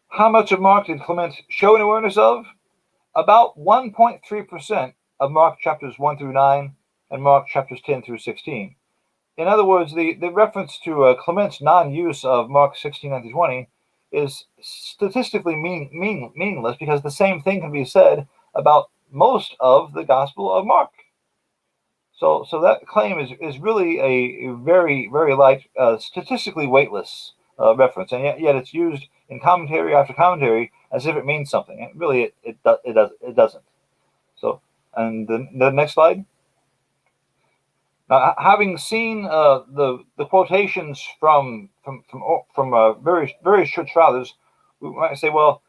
how much of Mark did Clement show an awareness of? About 1.3% of Mark chapters 1 through 9 and Mark chapters 10 through 16. In other words, the reference to Clement's non-use of Mark 16, 9 through 20 is statistically meaningless, because the same thing can be said about most of the Gospel of Mark. So that claim is really a very, very light, statistically weightless reference, and yet it's used in commentary after commentary as if it means something. And really, it doesn't. So, and the next slide. Now, having seen the quotations from various church fathers, we might say, well,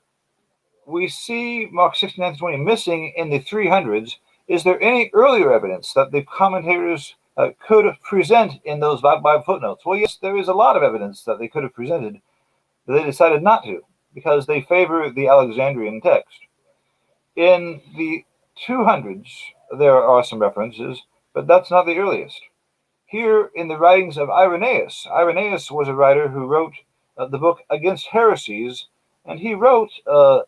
we see Mark 16, 9 to 20 missing in the 300s. Is there any earlier evidence that the commentators could present in those Bible footnotes? Well, yes, there is a lot of evidence that they could have presented, but they decided not to, because they favor the Alexandrian text. In the 200s, there are some references, but that's not the earliest. Here in the writings of Irenaeus was a writer who wrote the book Against Heresies, and he wrote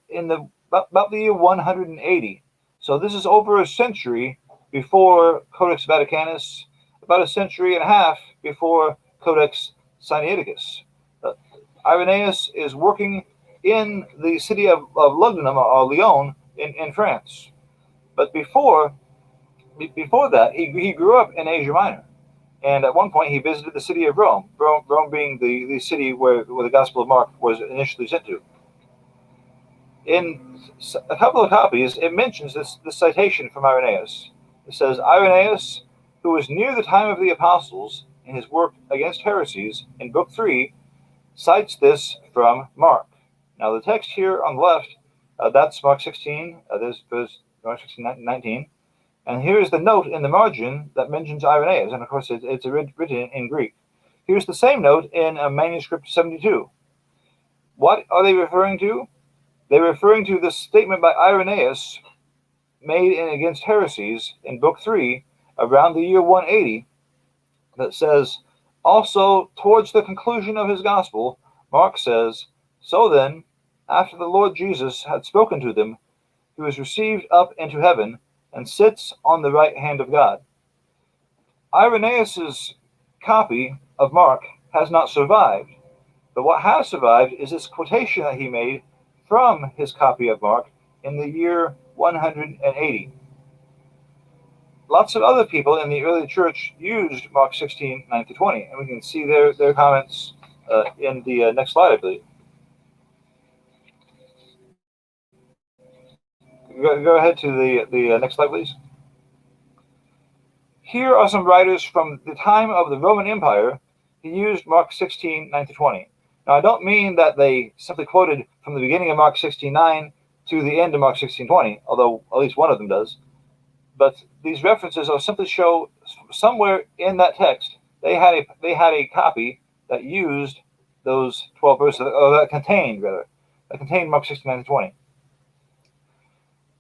in about the year 180. So this is over a century before Codex Vaticanus, about a century and a half before Codex Sinaiticus. Irenaeus is working in the city of Lugdunum or Lyon in France. But before that, he grew up in Asia Minor. And at one point, he visited the city of Rome, Rome being the city where the Gospel of Mark was initially sent to. In a couple of copies, it mentions this citation from Irenaeus. It says, Irenaeus, who was near the time of the apostles in his work Against Heresies in Book 3, cites this from Mark. Now, the text here on the left, that's Mark 16, there's Mark 16, 19. And here's the note in the margin that mentions Irenaeus, and of course it's written in Greek. Here's the same note in Manuscript 72. What are they referring to? They're referring to this statement by Irenaeus made in Against Heresies in Book 3 around the year 180 that says, also towards the conclusion of his gospel, Mark says, so then, after the Lord Jesus had spoken to them, he was received up into heaven and sits on the right hand of God. Irenaeus's copy of Mark has not survived, but what has survived is this quotation that he made from his copy of Mark in the year 180. Lots of other people in the early church used Mark 16, 9-20, and we can see their comments in the next slide, I believe. Go ahead to the next slide, please. Here are some writers from the time of the Roman Empire who used Mark 16, 9-20. Now, I don't mean that they simply quoted from the beginning of Mark 16:9 to the end of Mark 16:20, although at least one of them does. But these references are simply show somewhere in that text they had a copy that used those 12 verses, or that contained Mark 16:9-20.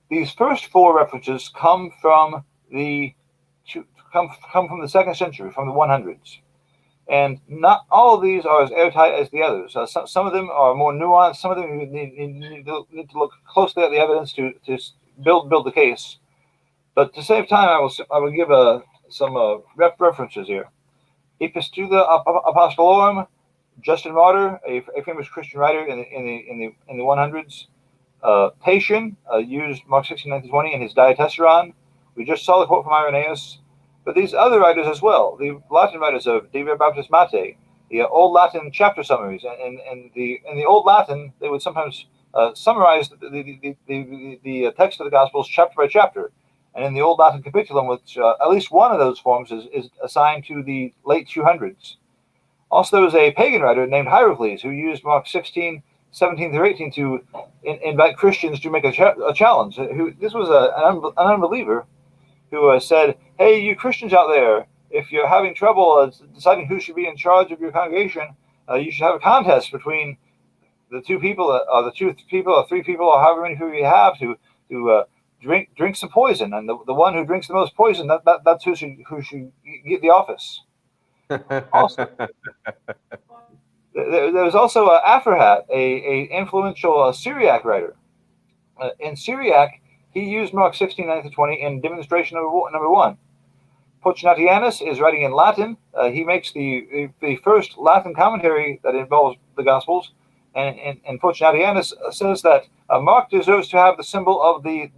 These first four references come from the 2nd century, from the 100s. And not all of these are as airtight as the others. Some of them are more nuanced. Some of them need to look closely at the evidence to build the case. But to save time, I will give some references here. Epistula Apostolorum, Justin Martyr, a famous Christian writer in the 100s. Tatian used Mark 16:9-20 in his Diatessaron. We just saw the quote from Irenaeus. But these other writers as well, the Latin writers of De Baptismate, the Old Latin chapter summaries, and in the Old Latin, they would sometimes summarize the text of the Gospels chapter by chapter. And in the Old Latin Capitulum, which at least one of those forms is assigned to the late 200s. Also, there was a pagan writer named Hierocles who used Mark 16, 17-18 to invite Christians to make a challenge. This was an unbeliever who said, hey, you Christians out there, if you're having trouble deciding who should be in charge of your congregation, you should have a contest between the two people, or the three people, or however many people you have to drink some poison. And the one who drinks the most poison, that's who should get the office. Also, there's also Aphrahat, a influential Syriac writer. In Syriac, he used Mark 16:9-20 in demonstration number 1. Fortunatianus is writing in Latin. He makes the first Latin commentary that involves the Gospels, and Fortunatianus says that Mark deserves to have the symbol of the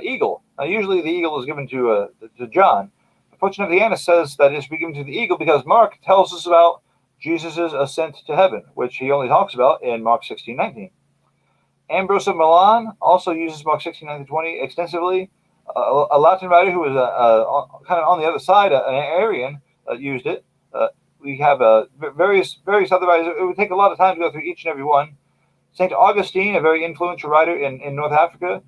eagle. Now, usually the eagle is given to John. Fortunatianus says that it should be given to the eagle because Mark tells us about Jesus' ascent to heaven, which he only talks about in Mark 16:19. Ambrose of Milan also uses Mark 16:9-20 extensively. A Latin writer who was kind of on the other side, an Arian, used it. We have various other writers. It would take a lot of time to go through each and every one. St. Augustine, a very influential writer in North Africa,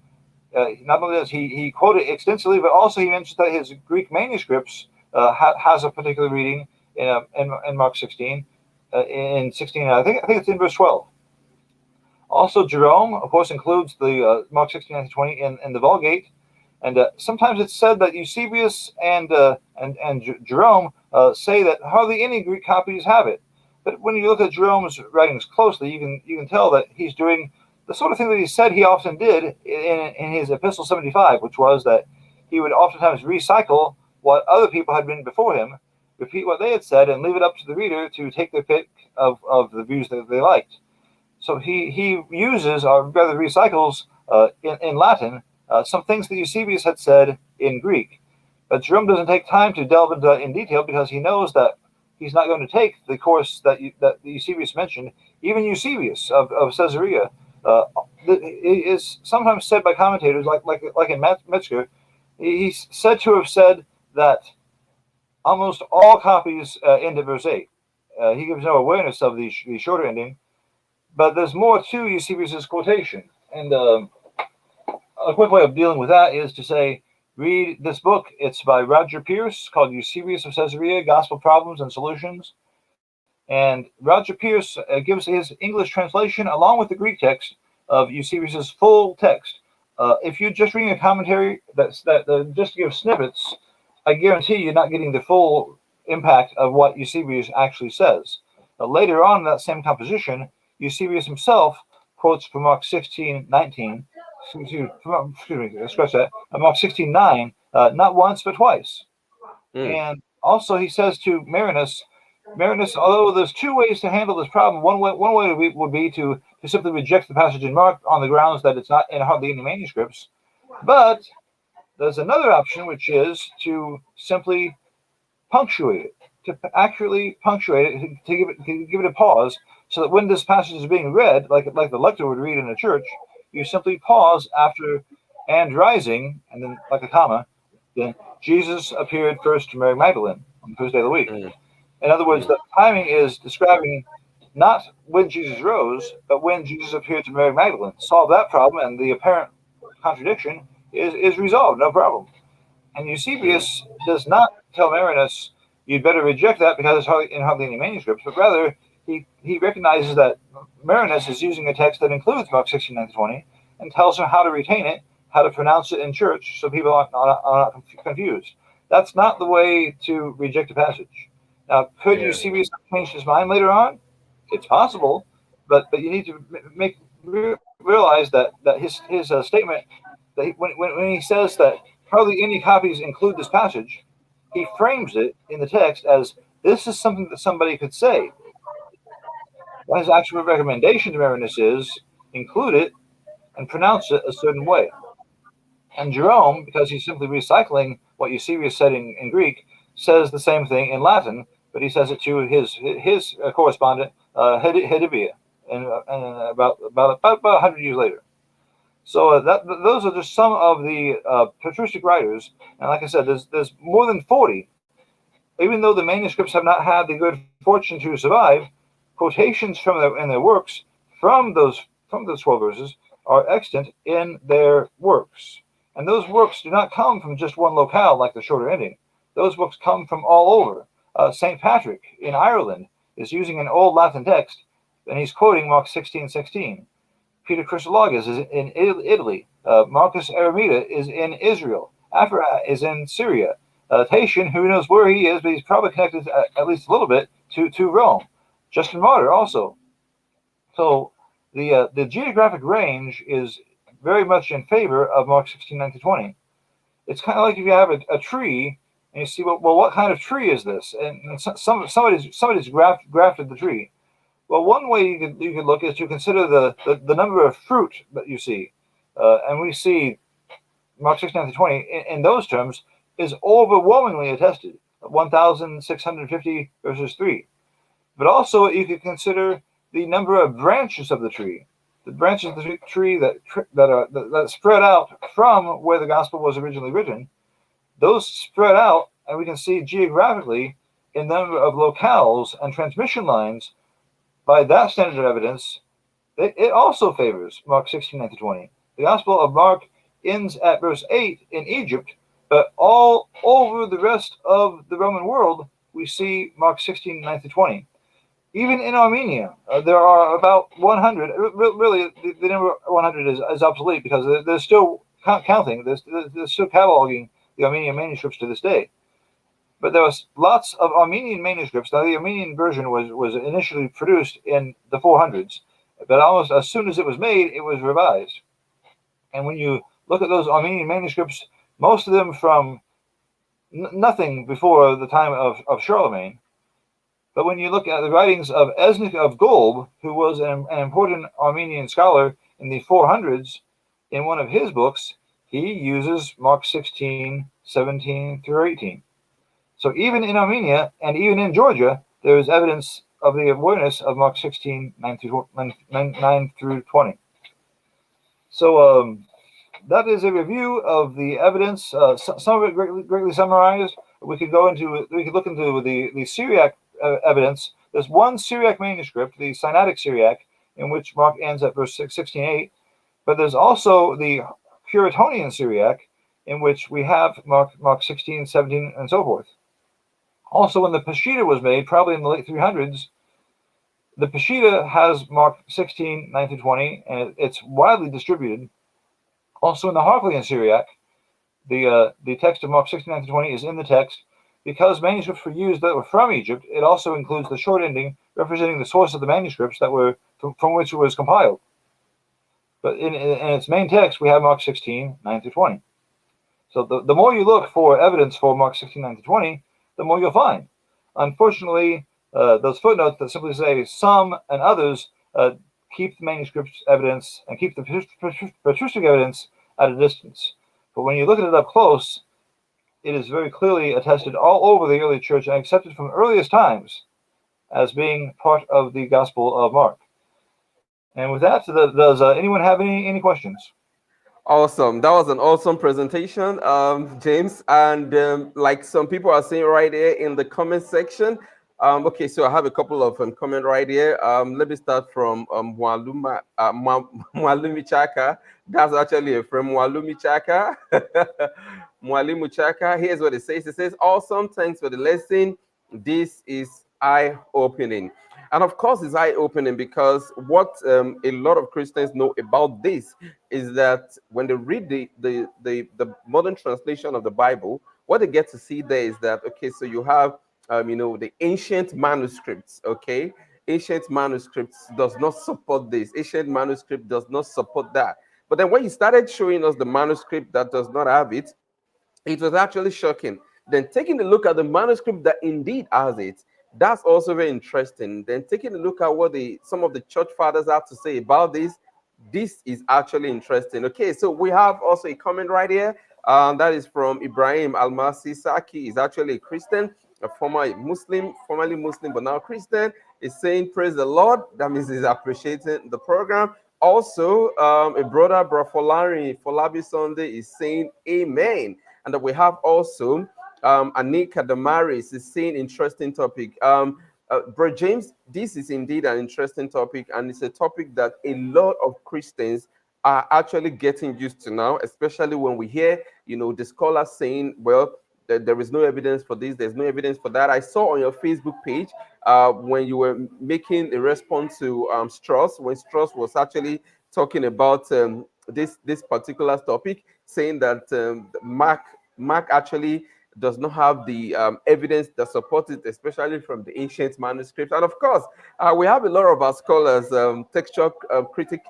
not only does he quote it extensively, but also he mentions that his Greek manuscripts has a particular reading in Mark 16. In 16, I think it's in verse 12. Also, Jerome, of course, includes the Mark 16:9-20 in the Vulgate, and sometimes it's said that Eusebius and Jerome say that hardly any Greek copies have it. But when you look at Jerome's writings closely, you can tell that he's doing the sort of thing that he said he often did in his Epistle 75, which was that he would oftentimes recycle what other people had written before him, repeat what they had said, and leave it up to the reader to take their pick of the views that they liked. So he uses, or rather recycles, in Latin, some things that Eusebius had said in Greek. But Jerome doesn't take time to delve into that in detail because he knows that he's not going to take the course that Eusebius mentioned. Even Eusebius of Caesarea is sometimes said by commentators, like in Metzger, he's said to have said that almost all copies end at verse 8. He gives no awareness of the shorter ending, but there's more to Eusebius' quotation. And a quick way of dealing with that is to say, read this book. It's by Roger Pierce, called Eusebius of Caesarea, Gospel Problems and Solutions. And Roger Pierce gives his English translation along with the Greek text of Eusebius' full text. If you're just reading a commentary that just gives snippets, I guarantee you're not getting the full impact of what Eusebius actually says. Later on in that same composition, Eusebius himself quotes from Mark 16:19. Mark 16:9, not once but twice. And also he says to Marinus, although there's two ways to handle this problem, one way would be to simply reject the passage in Mark on the grounds that it's not in hardly any manuscripts. But there's another option, which is to simply punctuate it, to accurately punctuate it, to give it a pause, so that when this passage is being read, like the lector would read in a church, you simply pause after "and rising," and then like a comma, then Jesus appeared first to Mary Magdalene on the first day of the week. In other words, the timing is describing not when Jesus rose, but when Jesus appeared to Mary Magdalene. Solve that problem, and the apparent contradiction is resolved, no problem. And Eusebius does not tell Marinus, you'd better reject that because it's hardly any manuscripts, but rather he recognizes that Marinus is using a text that includes Mark 16:9-20 and tells him how to retain it, how to pronounce it in church, so people are not confused. That's not the way to reject a passage. Now, could Eusebius have changed his mind later on? It's possible, but you need to realize that his statement, that when he says that hardly any copies include this passage, he frames it in the text as this is something that somebody could say. What his actual recommendation to Marinus is, include it and pronounce it a certain way. And Jerome, because he's simply recycling what Eusebius said in Greek, says the same thing in Latin, but he says it to his correspondent, Hedibia, and about 100 years later. So those are just some of the patristic writers, and like I said, there's more than 40. Even though the manuscripts have not had the good fortune to survive, quotations in their works from those 12 verses are extant in their works. And those works do not come from just one locale like the shorter ending. Those books come from all over. St. Patrick in Ireland is using an old Latin text, and he's quoting Mark 16:16. Peter Chrysologus is in Italy. Marcus Eremita is in Israel. Aphra is in Syria. Tatian, who knows where he is, but he's probably connected at least a little bit to Rome. Justin Martyr also. So the geographic range is very much in favor of Mark 16:9-20. It's kind of like if you have a tree and you see, well, what kind of tree is this? And somebody's grafted the tree. Well, one way you could look is to consider the number of fruit that you see, and we see Mark 16:9-20 in those terms is overwhelmingly attested, 1,650 verses 3. But also you could consider the number of branches of the tree, the branches of the tree that spread out from where the gospel was originally written. Those spread out, and we can see geographically in the number of locales and transmission lines. By that standard of evidence, it also favors Mark 16:9-20. The Gospel of Mark ends at verse 8 in Egypt, but all over the rest of the Roman world, we see Mark 16:9-20. Even in Armenia, there are about 100. Really, the number 100 is obsolete because they're still counting. They're still cataloging the Armenian manuscripts to this day. But there was lots of Armenian manuscripts. Now, the Armenian version was initially produced in the 400s, but almost as soon as it was made, it was revised. And when you look at those Armenian manuscripts, most of them from nothing before the time of Charlemagne. But when you look at the writings of Esnik of Golb, who was an important Armenian scholar in the 400s, in one of his books, he uses Mark 16, 17 through 18. So even in Armenia and even in Georgia, there is evidence of the awareness of Mark 16, 9 through 20. So that is a review of the evidence. Some of it greatly summarized. We could look into the Syriac evidence. There's one Syriac manuscript, the Sinaitic Syriac, in which Mark ends at verse 16:8. But there's also the Curetonian Syriac, in which we have Mark 16, 17, and so forth. Also, when the Peshitta was made, probably in the late 300s, the Peshitta has Mark 16, 9 through 20, and it's widely distributed. Also, in the Harklian Syriac, the text of Mark 16, 9 through 20 is in the text. Because manuscripts were used that were from Egypt, it also includes the short ending representing the source of the manuscripts that were from which it was compiled. But in its main text, we have Mark 16, 9 through 20. So the more you look for evidence for Mark 16, 9 through 20, the more you'll find. Unfortunately, those footnotes that simply say some and others keep the manuscript evidence and keep the patristic evidence at a distance. But when you look at it up close, it is very clearly attested all over the early church and accepted from earliest times as being part of the Gospel of Mark. And with that, does anyone have any questions? Awesome. That was an awesome presentation, James. And like some people are saying right here in the comment section, okay, so I have a couple of comment right here. Let me start from Mwalumi Chaka. That's actually a from Mwalumi Chaka. Mwalimu Chaka. Here's what it says. It says, awesome. Thanks for the lesson. This is eye-opening. And of course, it's eye-opening because what a lot of Christians know about this is that when they read the modern translation of the Bible, what they get to see there is that, okay, so you have, the ancient manuscripts, okay? Ancient manuscripts does not support this. Ancient manuscript does not support that. But then when you started showing us the manuscript that does not have it, it was actually shocking. Then taking a look at the manuscript that indeed has it, that's also very interesting. Then taking a look at what some of the church fathers have to say about this is actually interesting. Okay, so we have also a comment right here. That is from Ibrahim Almasi Saki. He's actually a Christian, a formerly Muslim, but now Christian. He's saying, praise the Lord. That means he's appreciating the program. Also, a brother, Folabi Sunday, is saying amen. And that we have also Anika Damaris is saying interesting topic. Bro James, this is indeed an interesting topic, and it's a topic that a lot of Christians are actually getting used to now, especially when we hear, the scholars saying, well, there is no evidence for this, there's no evidence for that. I saw on your Facebook page when you were making a response to Strauss, when Strauss was actually talking about this particular topic, saying that Mark actually does not have the evidence that supports it, especially from the ancient manuscripts. And of course, we have a lot of our scholars, textual critic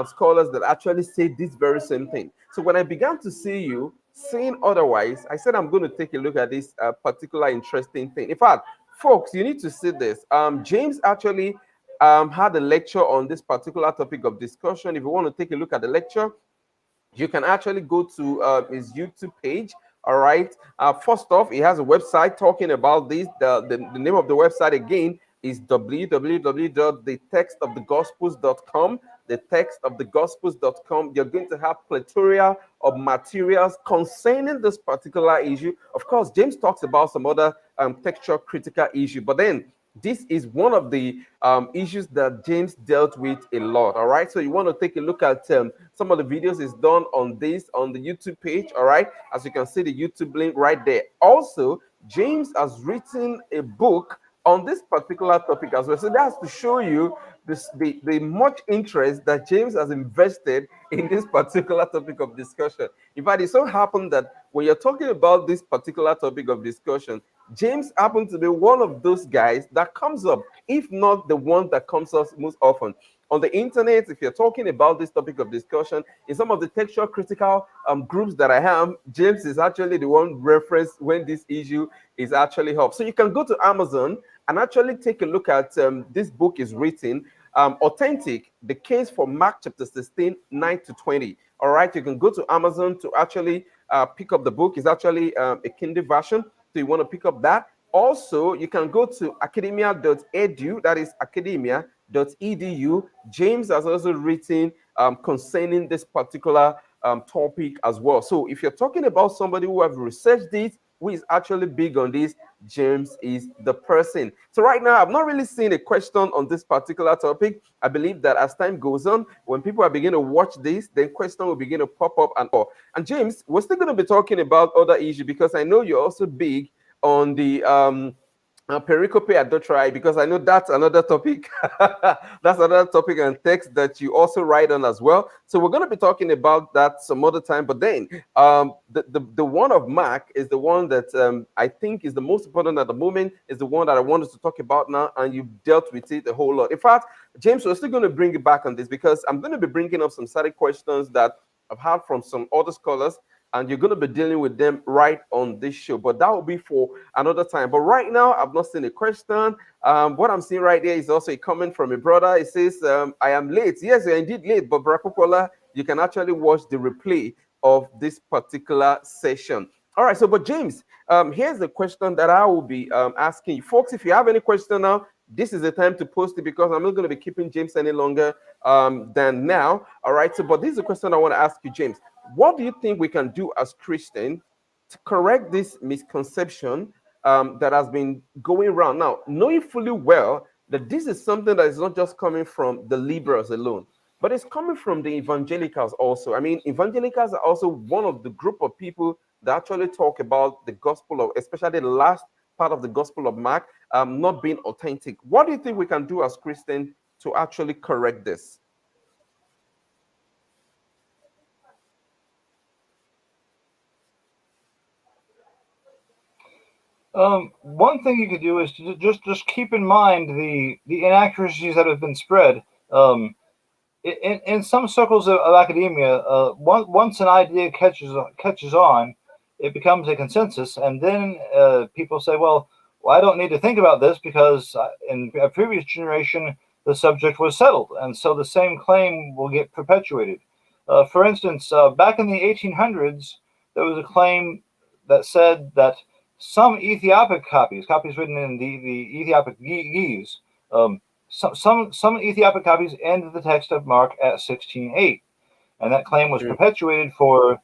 scholars that actually say this very same thing. So when I began to see you saying otherwise, I said I'm going to take a look at this particular interesting thing. In fact, folks, you need to see this. James actually had a lecture on this particular topic of discussion. If you want to take a look at the lecture, you can actually go to his YouTube page. All right. First off, he has a website talking about this. The name of the website again is www.thetextofthegospels.com. Thetextofthegospels.com. You're going to have plethora of materials concerning this particular issue. Of course, James talks about some other textual critical issue, but then this is one of the issues that James dealt with a lot. All right, so you want to take a look at some of the videos is done on this on the YouTube page. All right, as you can see the YouTube link right there. Also, James has written a book on this particular topic as well. So that's to show you the much interest that James has invested in this particular topic of discussion. In fact, it so happened that when you're talking about this particular topic of discussion, James happened to be one of those guys that comes up, if not the one that comes up most often. On the internet, if you're talking about this topic of discussion, in some of the textual critical groups that I have, James is actually the one referenced when this issue is actually up. So you can go to Amazon and actually take a look at this book is written, Authentic, the case for Mark chapter 16, 9 to 20. All right, you can go to Amazon to actually pick up the book. It's actually a Kindle version, so you want to pick up that. Also, you can go to academia.edu, that is academia.edu. James has also written concerning this particular topic as well. So if you're talking about somebody who have researched it, who is actually big on this, James is the person. So right now, I've not really seen a question on this particular topic. I believe that as time goes on, when people are beginning to watch this, then question will begin to pop up and all. And James, we're still going to be talking about other issues because I know you're also big on the pericope adultery, because I know that's another topic. That's another topic and text that you also write on as well. So we're going to be talking about that some other time. But then the one of Mark is the one that I think is the most important at the moment, is the one that I wanted to talk about now, and you've dealt with it a whole lot. In fact, James, we're still going to bring it back on this because I'm going to be bringing up some certain questions that I've had from some other scholars, and you're going to be dealing with them right on this show. But that will be for another time. But right now, I've not seen a question. What I'm seeing right there is also a comment from a brother. It says, I am late. Yes, you're indeed late, but Brapopola, you can actually watch the replay of this particular session. All right, so, but James, here's the question that I will be asking you. Folks, if you have any question now, this is the time to post it because I'm not going to be keeping James any longer than now. All right, so, but this is a question I want to ask you, James. What do you think we can do as Christians to correct this misconception that has been going around now, knowing fully well that this is something that is not just coming from the liberals alone, but it's coming from the evangelicals also? I mean, evangelicals are also one of the group of people that actually talk about the gospel of, especially the last part of the gospel of Mark, not being authentic. What do you think we can do as Christians to actually correct this? One thing you could do is to just keep in mind the inaccuracies that have been spread. In some circles of academia, once an idea catches on, it becomes a consensus, and then people say, well, I don't need to think about this because in a previous generation the subject was settled, and so the same claim will get perpetuated. For instance, back in the 1800s, there was a claim that said that some Ethiopic copies written in the Ethiopic Ge'ez, some Ethiopic copies end the text of Mark at 16:8, and that claim was perpetuated for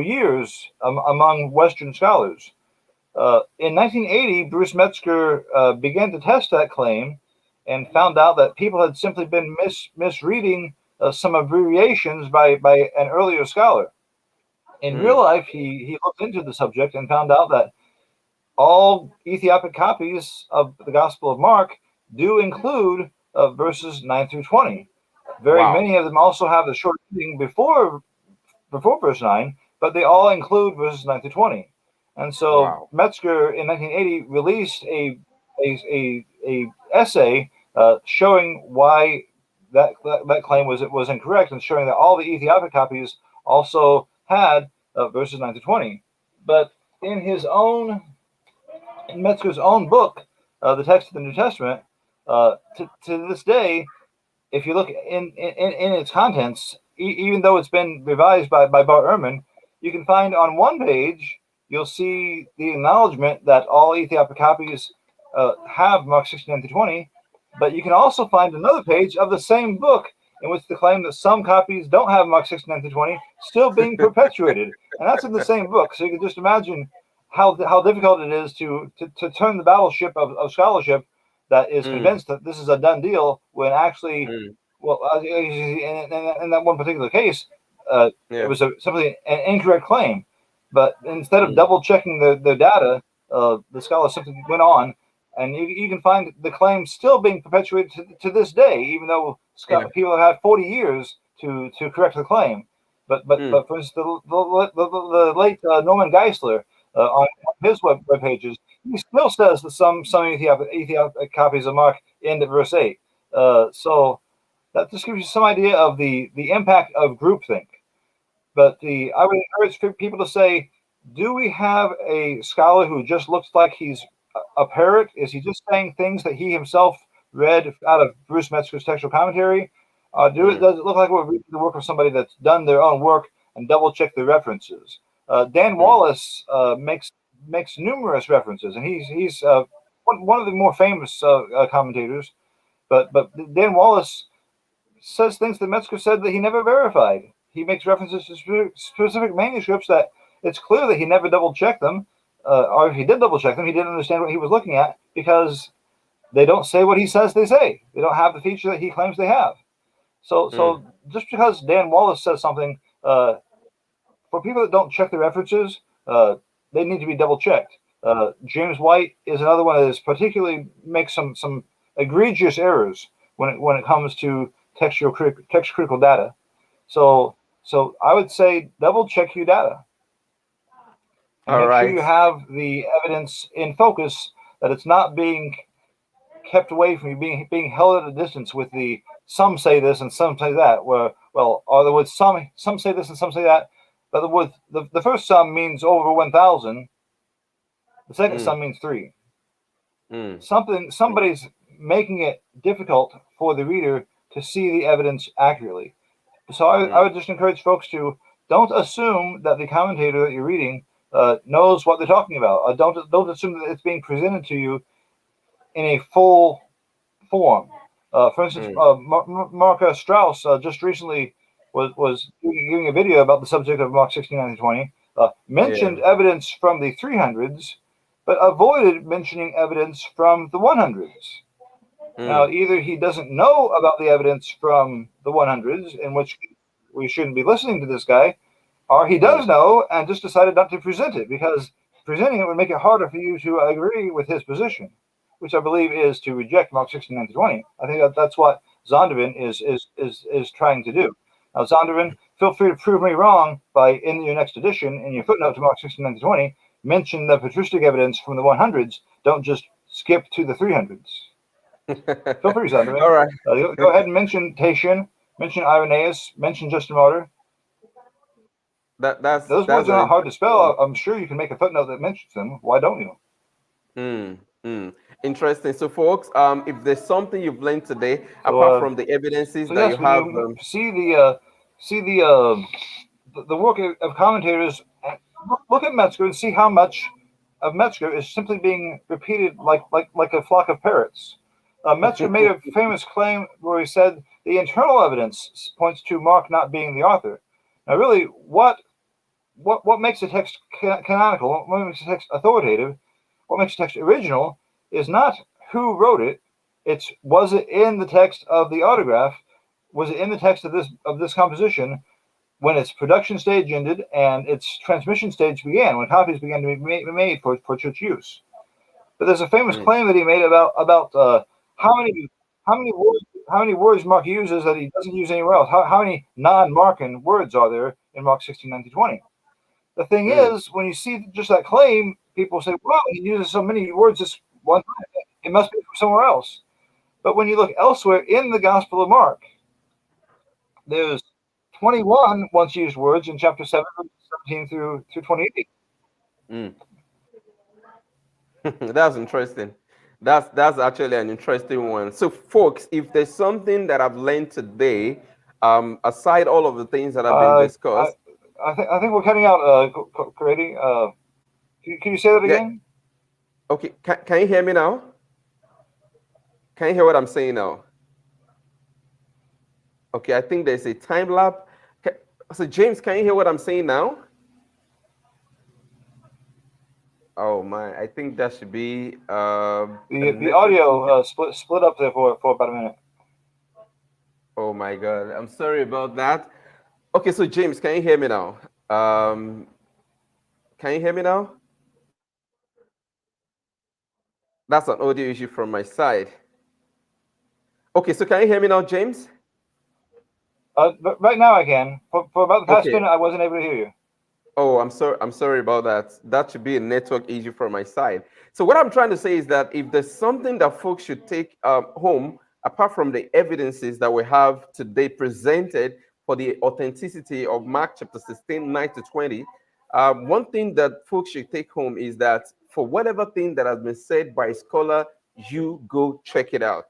years among Western scholars. In 1980, Bruce Metzger began to test that claim and found out that people had simply been misreading some abbreviations by an earlier scholar. In real life, he looked into the subject and found out that all Ethiopic copies of the Gospel of Mark do include verses 9 through 20. Very many of them also have the short ending before verse 9, but they all include verses 9 through 20. And so Metzger in 1980 released a essay showing why that claim was incorrect, and showing that all the Ethiopic copies also had verses 9 to 20. But in Metzger's own book, the text of the New Testament, to this day, if you look in its contents, even though it's been revised by Bart Ehrman, you can find on one page, you'll see the acknowledgement that all Ethiopic copies have Mark 16 to 20, but you can also find another page of the same book in which they claim that some copies don't have Mark 16 to 20 still being perpetuated, and that's in the same book. So you can just imagine how difficult it is to turn the battleship of scholarship that is convinced that this is a done deal, when actually, well, in that one particular case, it was simply an incorrect claim. But instead of double checking the data, the scholar simply went on, and you can find the claim still being perpetuated to this day, even though people have had 40 years to correct the claim. But for instance, the late Norman Geisler on his web pages, he still says that some Ethiopic copies of Mark end at verse 8. So that just gives you some idea of the impact of groupthink. But I would encourage people to say, do we have a scholar who just looks like he's a parrot? Is he just saying things that he himself read out of Bruce Metzger's textual commentary? Does it look like we're reading the work of somebody that's done their own work and double-check the references? Dan Wallace makes numerous references, and he's one of the more famous commentators. But Dan Wallace says things that Metzger said that he never verified. He makes references to specific manuscripts that it's clear that he never double-checked them, or if he did double-check them, he didn't understand what he was looking at because they don't say what he says they say. They don't have the feature that he claims they have. So just because Dan Wallace says something, for people that don't check the references, they need to be double-checked. James White is another one that is particularly makes some egregious errors when it comes to text critical data. So I would say double-check your data. And make sure you have the evidence in focus, that it's not being kept away from you, being held at a distance with the some say this and some say that. Or the word some say this and some say that. But the first some means over 1,000. The second some means 3. Somebody's making it difficult for the reader to see the evidence accurately. So I would just encourage folks to don't assume that the commentator that you're reading knows what they're talking about. Don't assume that it's being presented to you in a full form. For instance, Mark Strauss just recently was giving a video about the subject of Mark 16:19-20, mentioned evidence from the 300s, but avoided mentioning evidence from the 100s. Now, either he doesn't know about the evidence from the 100s, in which we shouldn't be listening to this guy, or he does know and just decided not to present it, because presenting it would make it harder for you to agree with his position, which I believe is to reject Mark 16:19-20. I think that's what Zondervan is trying to do. Now, Zondervan, feel free to prove me wrong by, in your next edition, in your footnote to Mark 16:19-20, mention the patristic evidence from the 100s. Don't just skip to the 300s. Feel free, Zondervan. All right. Go ahead and mention Tatian, mention Irenaeus, mention Justin Martyr. Those words are not hard to spell. I'm sure you can make a footnote that mentions them. Why don't you? Interesting. So, folks, if there's something you've learned today, apart from the evidences that you have, see the work of commentators, look at Metzger and see how much of Metzger is simply being repeated like a flock of parrots. Metzger made a famous claim where he said the internal evidence points to Mark not being the author. Now, really, what makes a text canonical, what makes a text authoritative, what makes a text original is not who wrote it. It's, was it in the text of the autograph? Was it in the text of this composition when its production stage ended and its transmission stage began, when copies began to be made for church use? But there's a famous claim that he made about how many words Mark uses that he doesn't use anywhere else. How many non-Markan words are there in Mark 16:19-20? The thing is, when you see just that claim, people say, well, he uses so many words this one time. It must be from somewhere else. But when you look elsewhere in the Gospel of Mark, there's 21 once used words in chapter 7, 17 through 28. That's interesting. That's actually an interesting one. So, folks, if there's something that I've learned today, aside all of the things that have been discussed, I think we're cutting out. Grady, can you say that again? Okay. Can you hear me now? Can you hear what I'm saying now? Okay, I think there's a time lapse. So, James, can you hear what I'm saying now? Oh my, I think that should be the audio split up there for about a minute. Oh my God, I'm sorry about that. Okay, so James, can you hear me now? Can you hear me now? That's an audio issue from my side. Okay, so can you hear me now, James? But right now I can. For about the past minute, I wasn't able to hear you. Oh, I'm sorry about that. That should be a network issue from my side. So what I'm trying to say is that if there's something that folks should take home, apart from the evidences that we have today presented for the authenticity of Mark chapter 16, 9 to 20, one thing that folks should take home is that for whatever thing that has been said by a scholar, you go check it out,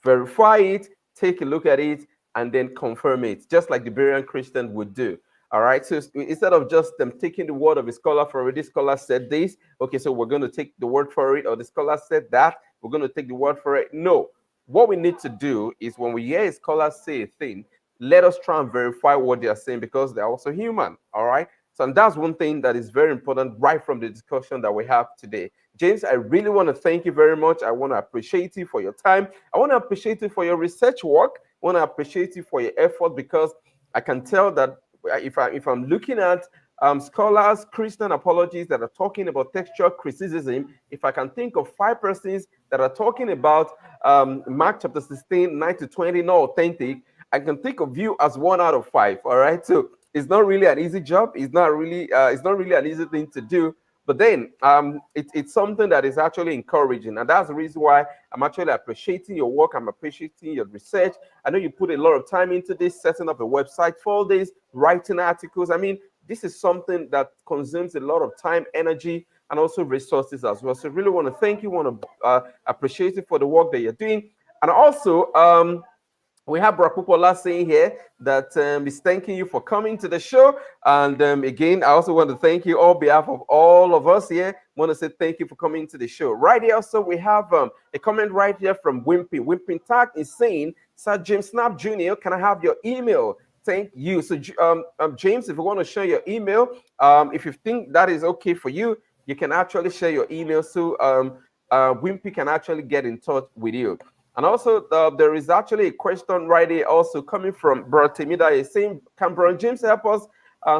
verify it, take a look at it, and then confirm it, just like the Berean Christian would do. All right. So instead of just them taking the word of a scholar for it, this scholar said this. Okay, so we're going to take the word for it, or the scholar said that. We're going to take the word for it. No. What we need to do is when we hear a scholar say a thing, let us try and verify what they are saying because they're also human. All right. So and that's one thing that is very important right from the discussion that we have today. James, I really want to thank you very much. I want to appreciate you for your time. I want to appreciate you for your research work. I want to appreciate you for your effort because I can tell that if I'm looking at scholars, Christian apologists that are talking about textual criticism, if I can think of 5 persons that are talking about Mark chapter 16, 9 to 20, not authentic, I can think of you as 1 out of 5. All right, so it's not really an easy job. It's not really an easy thing to do. But then it's something that is actually encouraging. And that's the reason why I'm actually appreciating your work. I'm appreciating your research. I know you put a lot of time into this, setting up a website for this, writing articles. I mean, this is something that consumes a lot of time, energy, and also resources as well. So I really want to thank you, want to appreciate you for the work that you're doing. And also, we have Brakupola saying here that he's thanking you for coming to the show. And again, I also want to thank you on behalf of all of us here. I want to say thank you for coming to the show. Right here, also, we have a comment right here from Wimpy. Wimpy Tag is saying, Sir James Snapp Jr., can I have your email? Thank you. So, James, if you want to share your email, if you think that is okay for you, you can actually share your email so Wimpy can actually get in touch with you. And also, there is actually a question right here also coming from Brother Temida. He's saying, can Brother James help us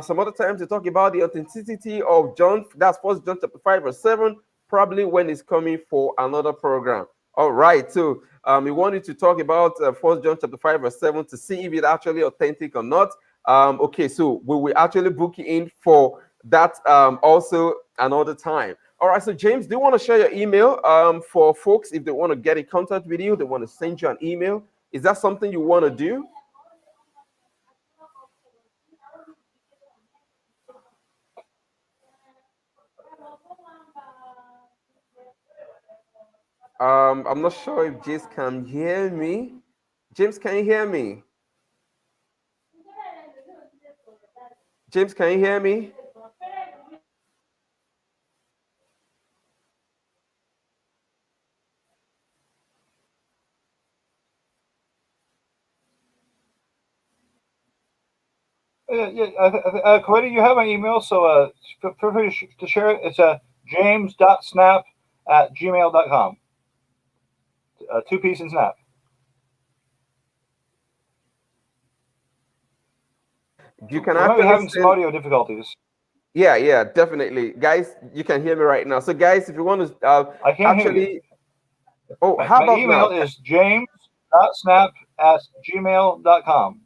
some other time to talk about the authenticity of John? That's First John chapter 5 verse 7, probably when he's coming for another program. All right, so we wanted to talk about First John chapter 5 verse 7 to see if it's actually authentic or not. Okay, so we will actually book you in for that also another time. All right, so James, do you want to share your email for folks if they want to get in contact with you, they want to send you an email? Is that something you want to do? I'm not sure if James can hear me. James, can you hear me? James, can you hear me? Quetta, you have my email, so feel free to share it. It's james.snapp@gmail.com. Two piece and snap. You can We might be actually having some audio difficulties. Yeah, definitely. Guys, you can hear me right now. So, guys, if you want to I can't hear you. Oh, how My about email now? is james.snap@gmail.com.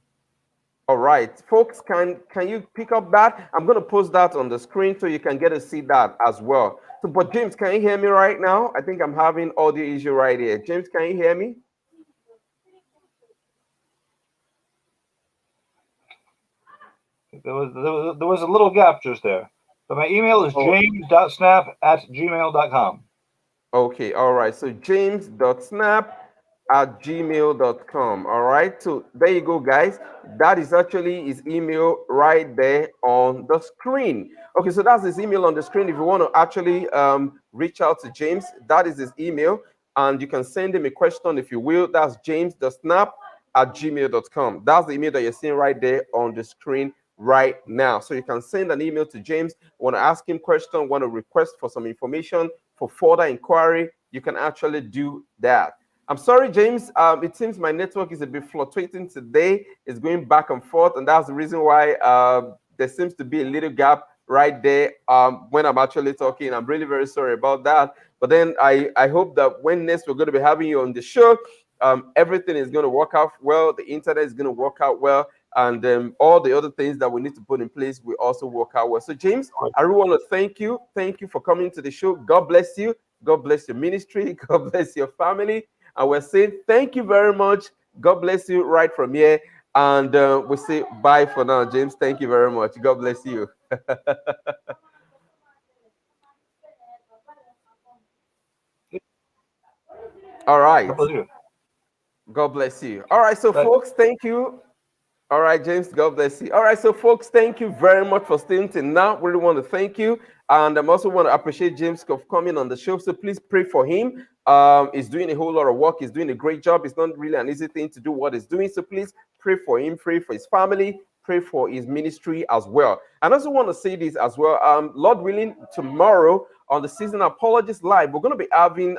All right, folks, can you pick up that? I'm going to post that on the screen so you can get to see that as well. So, but James, can you hear me right now? I think I'm having audio issue right here. James, can you hear me? There was a little gap just there. But my email is Oh, james.snap@gmail.com. okay, all right. So james.snap@gmail.com. All right. So there you go, guys. That is actually his email right there on the screen. Okay, so that's his email on the screen. If you want to actually reach out to James, that is his email. And you can send him a question if you will. That's james.snap@gmail.com. That's the email that you're seeing right there on the screen right now. So you can send an email to James, want to ask him question, want to request for some information, for further inquiry, you can actually do that. I'm sorry, James. It seems my network is a bit fluctuating today. It's going back and forth, and that's the reason why there seems to be a little gap right there when I'm actually talking. I'm really very sorry about that. But then I hope that when next we're going to be having you on the show, everything is going to work out well. The internet is going to work out well, and all the other things that we need to put in place will also work out well. So James, I really want to thank you for coming to the show. God bless you. God bless your ministry. God bless your family. And we're saying thank you very much. God bless you right from here. And we say bye for now, James. Thank you very much. God bless you. All right. God bless you. All right, so folks, thank you. All right, James, God bless you. All right, so folks, thank you very much for staying till now. Really want to thank you. And I also want to appreciate James for coming on the show. So please pray for him. He's doing a whole lot of work. He's doing a great job. It's not really an easy thing to do what he's doing. So please pray for him, pray for his family, pray for his ministry as well. And I also want to say this as well. Lord willing, tomorrow on the Season Apologist Live, we're going to be having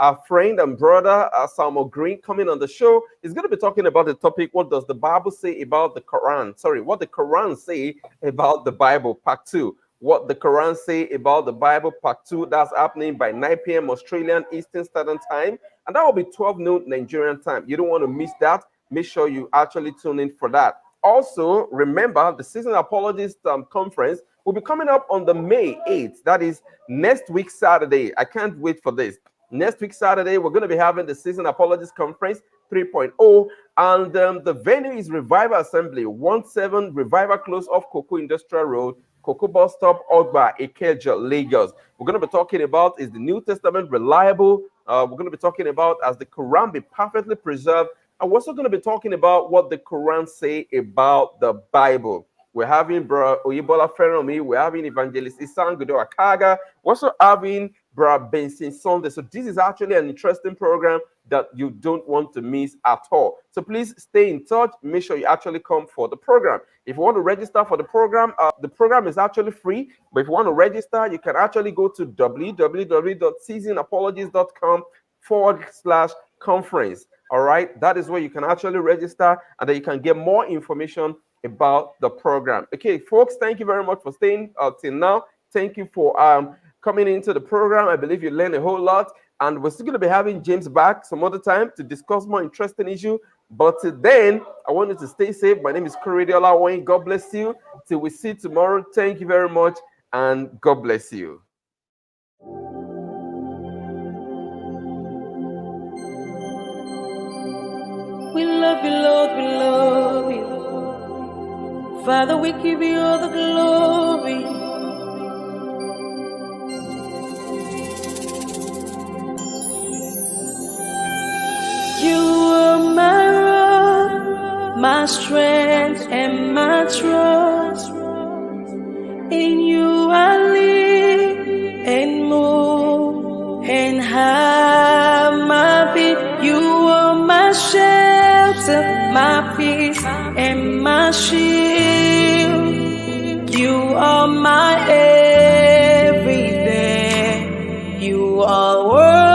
our friend and brother Samuel Green coming on the show. Is going to be talking about the topic, what does the Bible say about the Quran? Sorry, what the Quran say about the Bible, part 2. What the Quran say about the Bible, part 2. That's happening by 9 p.m. Australian Eastern Standard Time. And that will be 12 noon Nigerian time. You don't want to miss that. Make sure you actually tune in for that. Also, remember the Season Apologist Conference will be coming up on the May 8th. That is next week, Saturday. I can't wait for this. Next week, Saturday, we're going to be having the Season Apologist Conference 3.0, and the venue is Revival Assembly, 17 Revival Close off Cocoa Industrial Road, Cocoa Bus Stop, Ogba, Ikeja, Lagos. We're going to be talking about, is the New Testament reliable? We're going to be talking about, as the Quran be perfectly preserved? And we're also going to be talking about what the Quran say about the Bible. We're having Bro Oyebola Feromi, we're having Evangelist Isan Gudo Akaga, we're also having Bro Benson Sunday. So this is actually an interesting program that you don't want to miss at all. So please stay in touch. Make sure you actually come for the program. If you want to register for the program is actually free. But if you want to register, you can actually go to www.seasonapologist.com/conference. All right, that is where you can actually register, and then you can get more information about the program. Okay, folks, thank you very much for staying till now. Thank you for coming into the program. I believe you learned a whole lot, and we're still going to be having James back some other time to discuss more interesting issue. But till then, I want you to stay safe. My name is Koridiola Wayne. God bless you. Till we see you tomorrow. Thank you very much, and God bless you. We love you, Lord, we love you. Father, we give you all the glory. You are my rock, my strength, and my trust. In you I live and move and have my being. You are my shelter, my peace, and my shield. You are my everything. You are worthy.